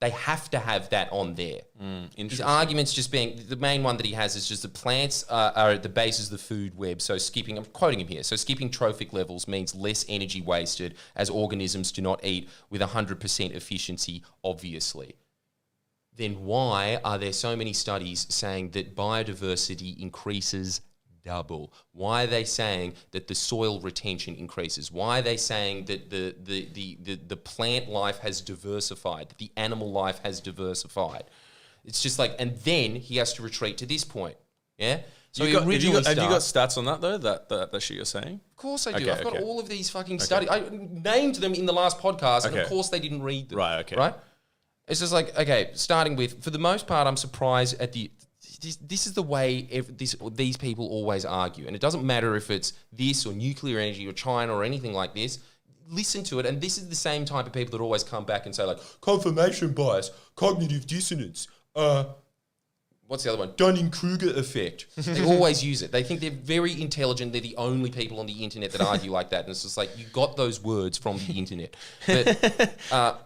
They have to have that on there. His Interesting. argument's just being, the main one that he has is just that plants are at the basis of the food web. So I'm quoting him here, so skipping trophic levels means less energy wasted as organisms do not eat with 100% efficiency, obviously. Then why are there so many studies saying that biodiversity increases double? Why are they saying that the soil retention increases? Why are they saying that the plant life has diversified, that the animal life has diversified? It's just like, and then he has to retreat to this point. Yeah? So have you got starts- stats on that though? That shit you're saying? Of course I do. Okay, I've got okay. all of these fucking studies. I named them in the last podcast, and of Okay. course they didn't read them. Right, okay. Right? It's just like, okay, starting with, for the most part, I'm surprised at this is the way these people always argue. And it doesn't matter if it's this or nuclear energy or China or anything like this. Listen to it. And this is the same type of people that always come back and say like, confirmation bias, cognitive dissonance, what's the other one? Dunning-Kruger effect. They always use it. They think they're very intelligent. They're the only people on the internet that argue like that. And it's just like, you got those words from the internet. But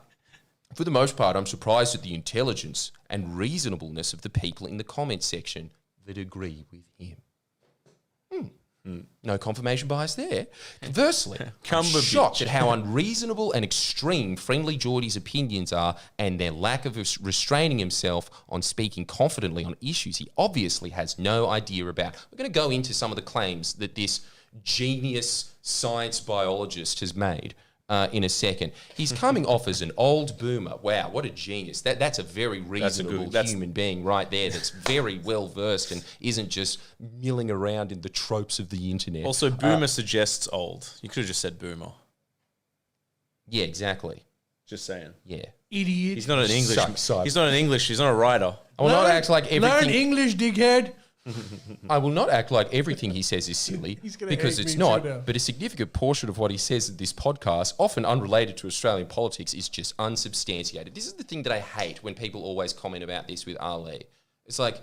for the most part, I'm surprised at the intelligence and reasonableness of the people in the comments section that agree with him. No confirmation bias there. Conversely, I'm shocked at how unreasonable and extreme Friendlyjordies' opinions are and their lack of restraining himself on speaking confidently on issues he obviously has no idea about. We're going to go into some of the claims that this genius science biologist has made in a second. He's coming off as an old boomer. Wow, what a genius. That's a very reasonable human being right there that's very well versed and isn't just milling around in the tropes of the internet. Also, boomer suggests old. You could have just said boomer. Yeah, exactly. Just saying. Yeah. Idiot. He's not an English. Suck. He's not an English. He's not a writer. I will not act like Learn everything. English, dickhead. I will not act like everything he says is silly He's gonna because hate it's me not. too now. But a significant portion of what he says in this podcast, often unrelated to Australian politics, is just unsubstantiated. This is the thing that I hate when people always comment about this with Ali. It's like,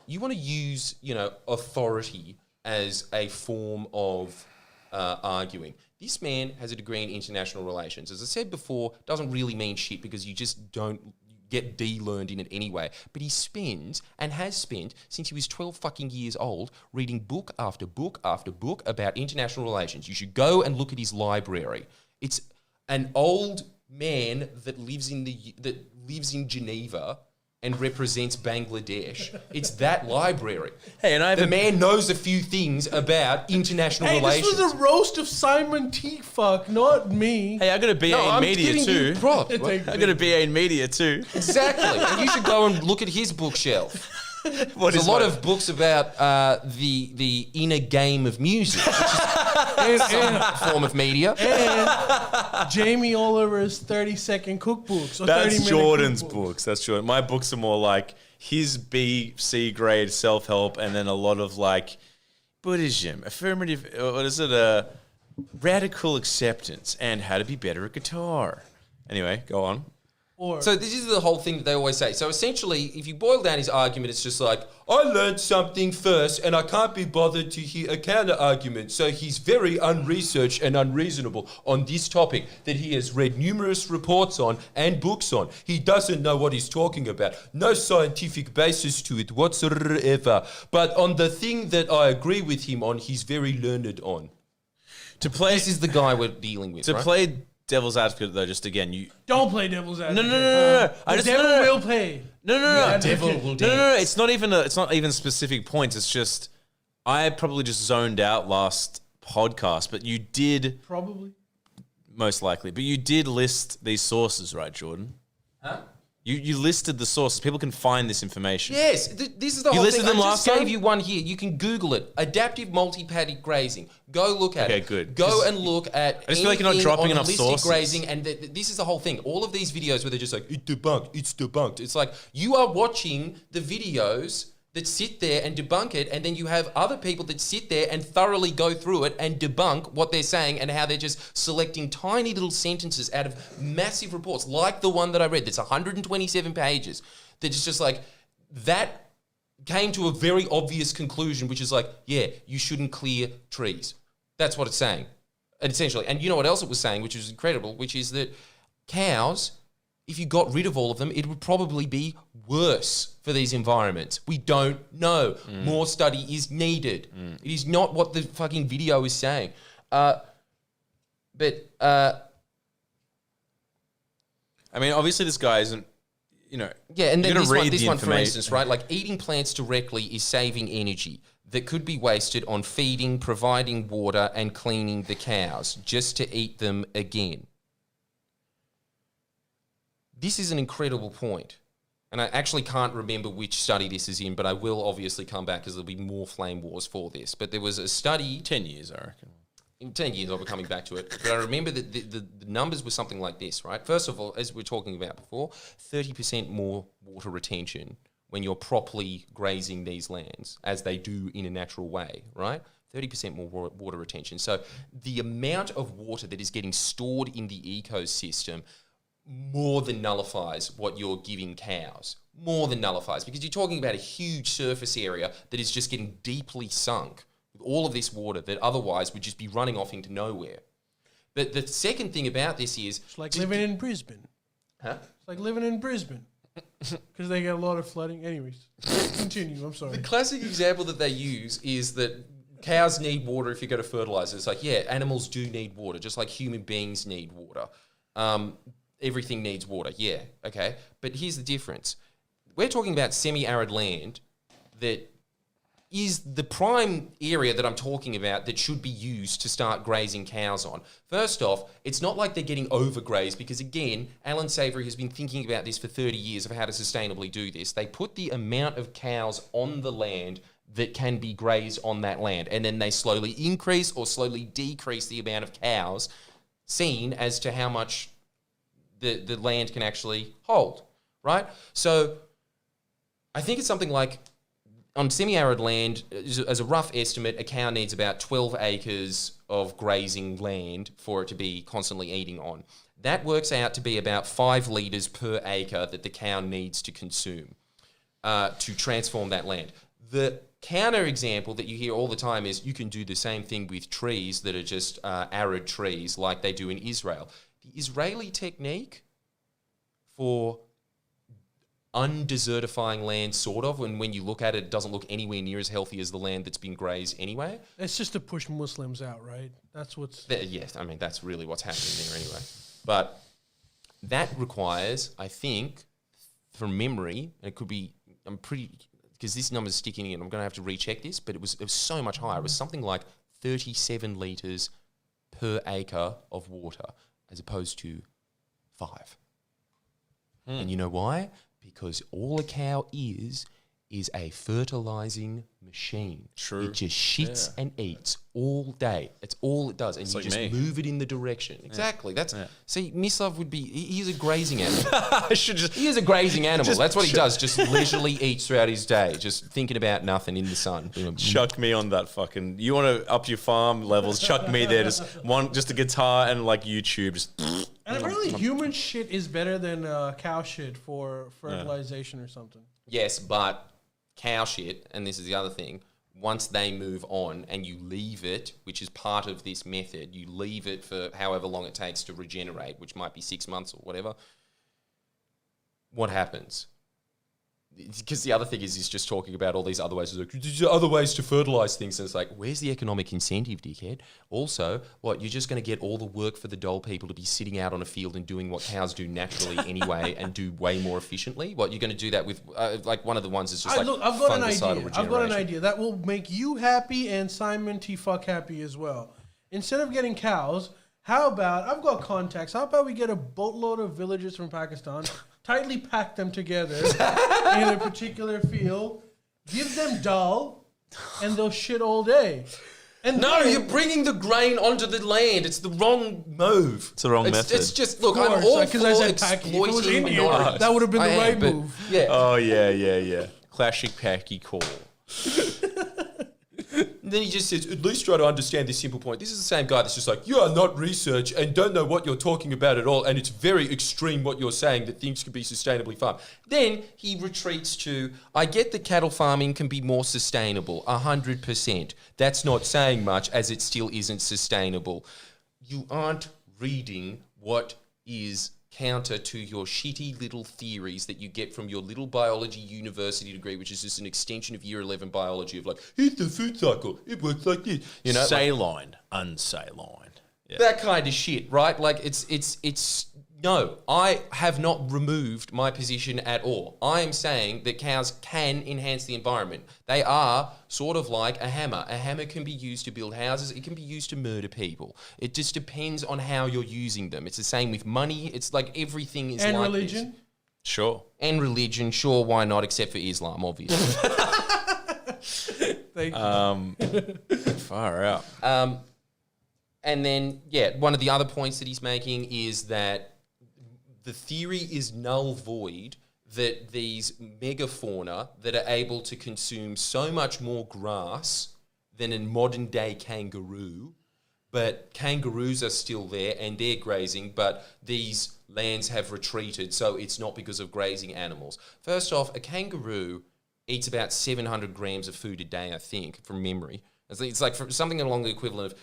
you want to use, authority as a form of arguing. This man has a degree in international relations. As I said before, doesn't really mean shit because you just don't get de-learned in it anyway. But he spends and has spent since he was 12 fucking years old reading book after book after book about international relations. You should go and look at his library. It's an old man that lives in Geneva and represents Bangladesh. It's that library. Hey, and The man knows a few things about international Hey, relations. this was a roast of Simon T. Fuck, not me. Hey, I got a BA in media giving you too. props. It's like- I got a BA in media too. Exactly. And you should go and look at his bookshelf. What There's is a lot my- of books about the inner game of music, which is some form of media. And Jamie Oliver's 30-second cookbooks. Or That's 30-minute Jordan's cookbooks. books. That's Jordan. My books are more like his B, C grade self-help, and then a lot of like Buddhism, affirmative, what is it? Radical acceptance, and how to be better at guitar. Anyway, go on. So this is the whole thing that they always say. So essentially, if you boil down his argument, it's just like, I learned something first and I can't be bothered to hear a counter argument. So he's very unresearched and unreasonable on this topic that he has read numerous reports on and books on. He doesn't know what he's talking about. No scientific basis to it whatsoever. But on the thing that I agree with him on, he's very learned on. This is the guy we're dealing with, To play devil's advocate, though, just again, you don't play devil's advocate. No. The devil will play. No. Devil will dance. No. It's not even specific points. It's just I probably just zoned out last podcast, but you did most likely. But you did list these sources, right, Jordan? Huh? You listed the sources. People can find this information. Yes, this is the whole listed thing. them I last just time? gave you one here. You can Google it. Adaptive multi-paddock grazing. Go look at it. Okay, good. Go and look at I just feel like you're not dropping enough holistic sources. grazing, and this is the whole thing. All of these videos where they're just like, it's debunked. It's like you are watching the videos that sit there and debunk it, and then you have other people that sit there and thoroughly go through it and debunk what they're saying and how they're just selecting tiny little sentences out of massive reports, like the one that I read that's 127 pages, that is just like, that came to a very obvious conclusion, which is like, yeah, you shouldn't clear trees. That's what it's saying, and essentially. And you know what else it was saying, which was incredible, which is that cows, if you got rid of all of them, it would probably be worse for these environments. We don't know. More study is needed. It is not what the fucking video is saying. I mean, obviously this guy isn't, Yeah, and then this one, for information. instance, right? Like eating plants directly is saving energy that could be wasted on feeding, providing water, and cleaning the cows just to eat them again. This is an incredible point. And I actually can't remember which study this is in, but I will obviously come back because there'll be more flame wars for this. But there was a study... 10 years, I reckon. In 10 years, I'll be coming back to it. But I remember that the numbers were something like this, right? First of all, as we were talking about before, 30% more water retention when you're properly grazing these lands, as they do in a natural way, right? 30% more water retention. So the amount of water that is getting stored in the ecosystem more than nullifies what you're giving cows. More than nullifies, because you're talking about a huge surface area that is just getting deeply sunk with all of this water that otherwise would just be running off into nowhere. But the second thing about this is... It's like living in Brisbane. Huh? It's like living in Brisbane. Because they get a lot of flooding. Anyways, continue. I'm sorry. The classic example that they use is that cows need water if you go to fertilizer. It's like, yeah, animals do need water, just like human beings need water. Everything needs water, yeah, okay. But here's the difference. We're talking about semi-arid land that is the prime area that I'm talking about that should be used to start grazing cows on. First off, it's not like they're getting overgrazed because, again, Alan Savory has been thinking about this for 30 years of how to sustainably do this. They put the amount of cows on the land that can be grazed on that land, and then they slowly increase or slowly decrease the amount of cows seen as to how much the land can actually hold, right? So I think it's something like, on semi-arid land, as a rough estimate, a cow needs about 12 acres of grazing land for it to be constantly eating on. That works out to be about 5 litres per acre that the cow needs to consume to transform that land. The counter example that you hear all the time is you can do the same thing with trees that are just arid trees like they do in Israel. The Israeli technique for undesertifying land, sort of, and when you look at it, it doesn't look anywhere near as healthy as the land that's been grazed anyway. It's just to push Muslims out, right? That's what's... Yes, I mean, that's really what's happening there anyway. But that requires, I think, from memory, and it could be, I'm pretty, because this number's sticking in, I'm going to have to recheck this, but it was so much higher. It was something like 37 litres per acre of water, as opposed to 5. And you know why? Because all a cow is a fertilizing machine. True. It just shits and eats all day. It's all it does. And you like just me. move it in the direction. Exactly. That's See, Mislav would be, he's a grazing animal. He is a grazing animal. That's what he does. Just leisurely eats throughout his day, just thinking about nothing in the sun. Chuck me on that fucking... You want to up your farm levels, chuck me there. Just a guitar and like YouTube. Just And apparently human shit is better than cow shit for fertilization or something. Yes, but cow shit, and this is the other thing, once they move on and you leave it, which is part of this method, you leave it for however long it takes to regenerate, which might be 6 months or whatever, what happens? Because the other thing is he's just talking about all these other ways. Like, there's other ways to fertilize things. And it's like, where's the economic incentive, dickhead? Also, what, you're just going to get all the work for the dole people to be sitting out on a field and doing what cows do naturally anyway and do way more efficiently? What, you're going to do that with, like, one of the ones is just I've got an idea. regeneration. I've got an idea that will make you happy and Simon T. Fuck happy as well. Instead of getting cows, how about, I've got contacts, how about we get a boatload of villagers from Pakistan, tightly pack them together in a particular field, give them dull, and they'll shit all day. And no, you're bringing the grain onto the land. It's the wrong move. It's the wrong method. It's just, look, I'm all for exploiting minorities. That would have been the right move. Yeah. Oh, yeah. Classic Packy call. And then he just says, at least try to understand this simple point. This is the same guy that's just like, you are not research and don't know what you're talking about at all, and it's very extreme what you're saying that things can be sustainably farmed. Then he retreats to, I get that cattle farming can be more sustainable, 100%. That's not saying much, as it still isn't sustainable. You aren't reading what is counter to your shitty little theories that you get from your little biology university degree, which is just an extension of year 11 biology of like, here's the food cycle, it works like this. You know, saline, unsaline. Yeah. That kind of shit, right? Like it's no, I have not removed my position at all. I am saying that cows can enhance the environment. They are sort of like a hammer. A hammer can be used to build houses. It can be used to murder people. It just depends on how you're using them. It's the same with money. It's like everything is and like religion. This. Sure. And religion, sure, why not? Except for Islam, obviously. Thank you. Far out. And then, one of the other points that he's making is that the theory is null void that these megafauna that are able to consume so much more grass than a modern day kangaroo, but kangaroos are still there and they're grazing, but these lands have retreated, so it's not because of grazing animals. First off, a kangaroo eats about 700 grams of food a day, I think, from memory. It's like something along the equivalent of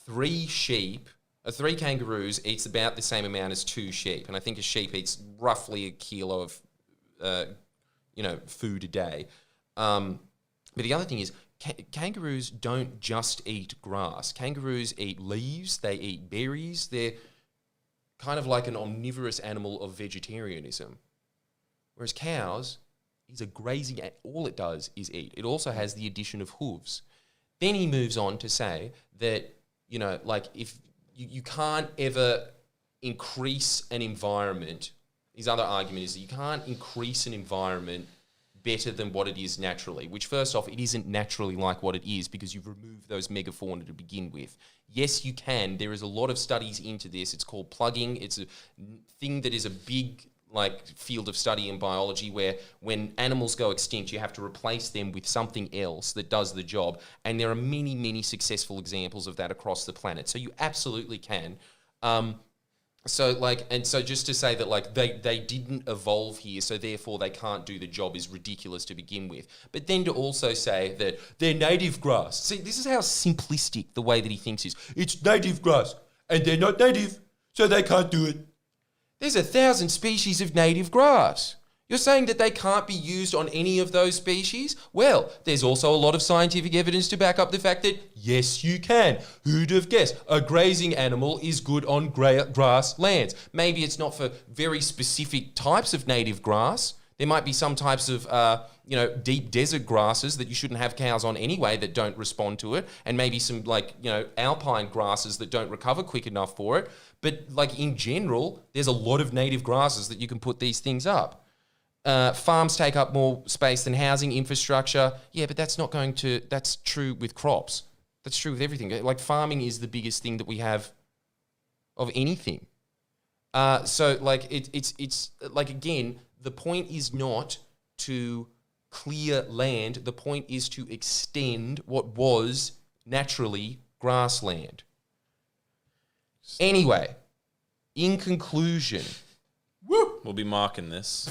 3 sheep. 3 kangaroos eats about the same amount as 2 sheep, and I think a sheep eats roughly a kilo of, food a day. But the other thing is, kangaroos don't just eat grass. Kangaroos eat leaves. They eat berries. They're kind of like an omnivorous animal of vegetarianism. Whereas cows is a grazing. All it does is eat. It also has the addition of hooves. Then he moves on to say that if you can't ever increase an environment. His other argument is that you can't increase an environment better than what it is naturally, which first off, it isn't naturally like what it is because you've removed those megafauna to begin with. Yes, you can. There is a lot of studies into this. It's called plugging. It's a thing that is a big field of study in biology where when animals go extinct, you have to replace them with something else that does the job. And there are many, many successful examples of that across the planet. So you absolutely can. So just to say that they didn't evolve here, so therefore they can't do the job is ridiculous to begin with. But then to also say that they're native grass. See, this is how simplistic the way that he thinks is. It's native grass and they're not native, so they can't do it. There's 1,000 species of native grass. You're saying that they can't be used on any of those species? Well, there's also a lot of scientific evidence to back up the fact that, yes, you can. Who'd have guessed? A grazing animal is good on grass lands. Maybe it's not for very specific types of native grass. There might be some types of, deep desert grasses that you shouldn't have cows on anyway that don't respond to it, and maybe some, alpine grasses that don't recover quick enough for it. But, in general, there's a lot of native grasses that you can put these things up. Farms take up more space than housing infrastructure. Yeah, but that's true with crops. That's true with everything. Farming is the biggest thing that we have of anything. It's again, the point is not to clear land. The point is to extend what was naturally grassland. Anyway, In conclusion, We'll be marking this.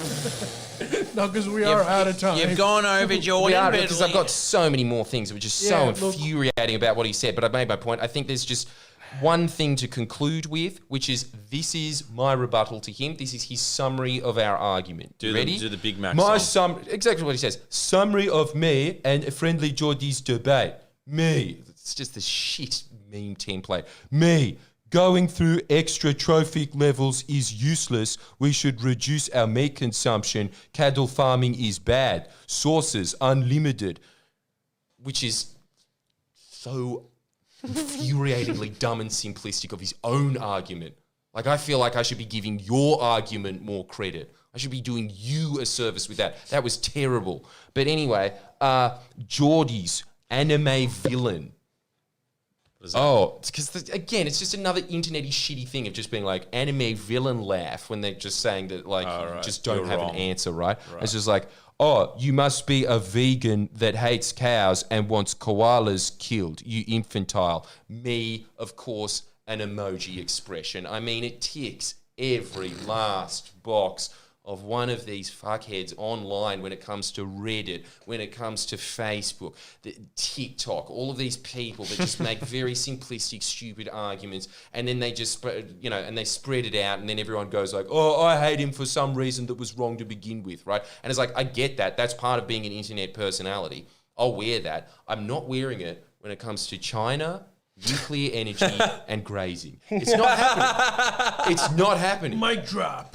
No, because we are out of time. You've gone over, Jordan. because I've got so many more things that were just so infuriating about what he said, but I've made my point. I think there's just one thing to conclude with, which is this is my rebuttal to him. This is his summary of our argument. Ready? Do the Big Mac song. Exactly what he says. Summary of me and Friendlyjordies debate. Me. It's just the shit meme template. Me. Going through extra trophic levels is useless. We should reduce our meat consumption. Cattle farming is bad. Sources unlimited. Which is so infuriatingly dumb and simplistic of his own argument. Like, I feel like I should be giving your argument more credit. I should be doing you a service with that. That was terrible. But anyway, Geordie's anime villain. Oh, because again, it's just another internet-y shitty thing of just being like anime villain laugh when they're just saying that like you just don't have an answer, right? It's just like, oh, you must be a vegan that hates cows and wants koalas killed, you infantile. Me, of course, an emoji expression. I mean, it ticks every last box of one of these fuckheads online when it comes to Reddit, when it comes to Facebook, TikTok, all of these people that just make very simplistic, stupid arguments, and then they just, and they spread it out, and then everyone goes like, oh, I hate him for some reason that was wrong to begin with, right? And it's like, I get that. That's part of being an internet personality. I'll wear that. I'm not wearing it when it comes to China, nuclear energy, and grazing. It's not happening. It's not happening. Mic drop.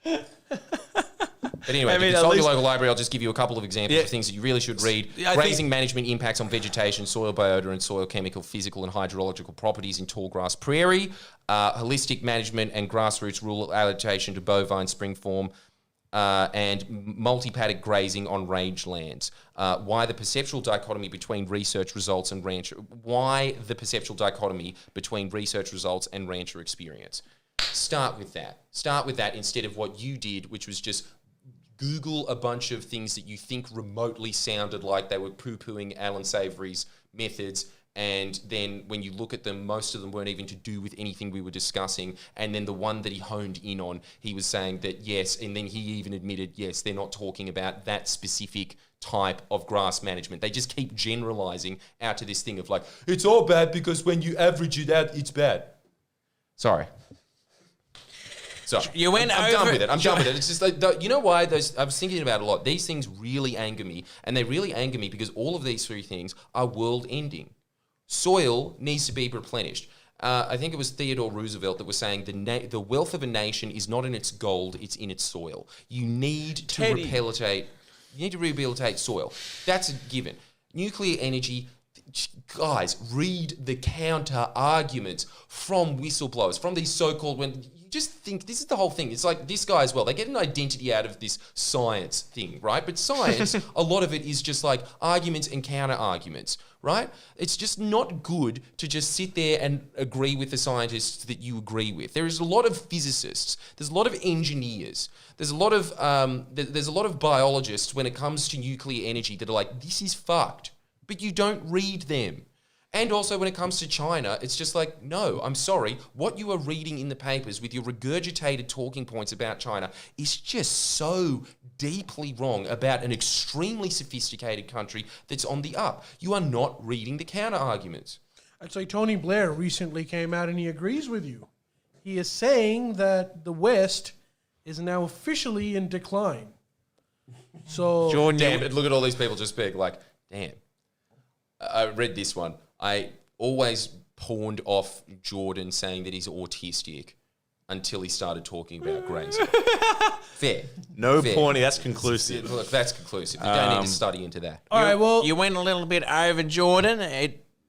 But anyway, if you consult your local library, I'll just give you a couple of examples of things that you really should read. Grazing management impacts on vegetation, soil biota, and soil chemical, physical, and hydrological properties in tall grass prairie. Holistic management and grassroots rural adaptation to bovine springform. And multi-paddock grazing on rangelands. Why the perceptual dichotomy between research results and rancher experience. Start with that instead of what you did, which was just Google a bunch of things that you think remotely sounded like they were poo-pooing Alan Savory's methods, and then when you look at them, most of them weren't even to do with anything we were discussing, and then the one that he honed in on, he was saying that yes, and then he even admitted, yes, they're not talking about that specific type of grass management. They just keep generalizing out to this thing of like, it's all bad because when you average it out, it's bad. Sorry. So I'm done with it. I'm done with it. It's just like, you know why? I was thinking about it a lot. These things really anger me, and they really anger me because all of these three things are world-ending. Soil needs to be replenished. I think it was Theodore Roosevelt that was saying the wealth of a nation is not in its gold; it's in its soil. You need to rehabilitate. You need to rehabilitate soil. That's a given. Nuclear energy. Guys, read the counter arguments from whistleblowers, from these so-called just think this is the whole thing. It's like this guy as well. They get an identity out of this science thing, right? But science, a lot of it is just like arguments and counter arguments, right? It's just not good to just sit there and agree with the scientists that you agree with. There is a lot of physicists. There's a lot of engineers. There's a lot of biologists when it comes to nuclear energy that are like, this is fucked, but you don't read them. And also when it comes to China, it's just like, no, I'm sorry. What you are reading in the papers with your regurgitated talking points about China is just so deeply wrong about an extremely sophisticated country that's on the up. You are not reading the counter arguments. I'd say Tony Blair recently came out and he agrees with you. He is saying that the West is now officially in decline. So, Jordan, damn it, look at all these people just being like, damn. I read this one. I always pawned off Jordan saying that he's autistic until he started talking about grazing. Fair. Fair. Pawning, that's conclusive. Look, that's conclusive. You don't need to study into that. All right, well... You went a little bit over, Jordan.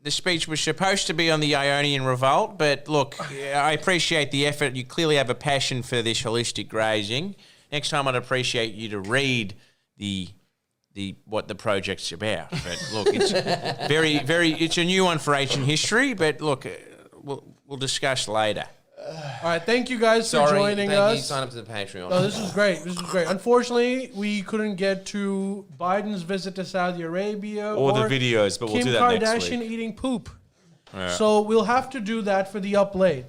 The speech was supposed to be on the Ionian Revolt, but look, I appreciate the effort. You clearly have a passion for this holistic grazing. Next time I'd appreciate you to read what the project's about. But look, it's it's a new one for ancient history, but look, we'll discuss later. All right, thank you guys for joining us. Thank you. Sign up to the Patreon. No, this is great. Unfortunately, we couldn't get to Biden's visit to Saudi Arabia or the videos, but we'll do that next week. Kim Kardashian eating poop. Yeah. So we'll have to do that for the up late.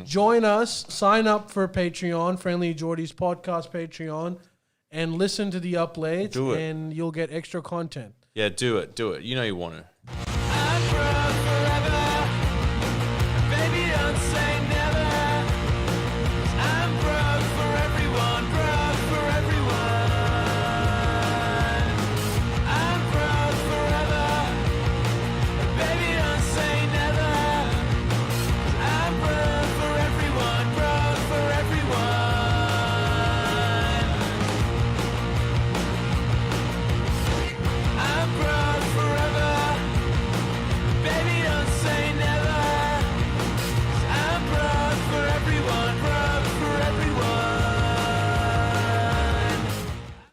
Join us. Sign up for Patreon, Friendlyjordies Podcast Patreon, and listen to the uploads. Do it. And you'll get extra content. Yeah, do it. You know you want to.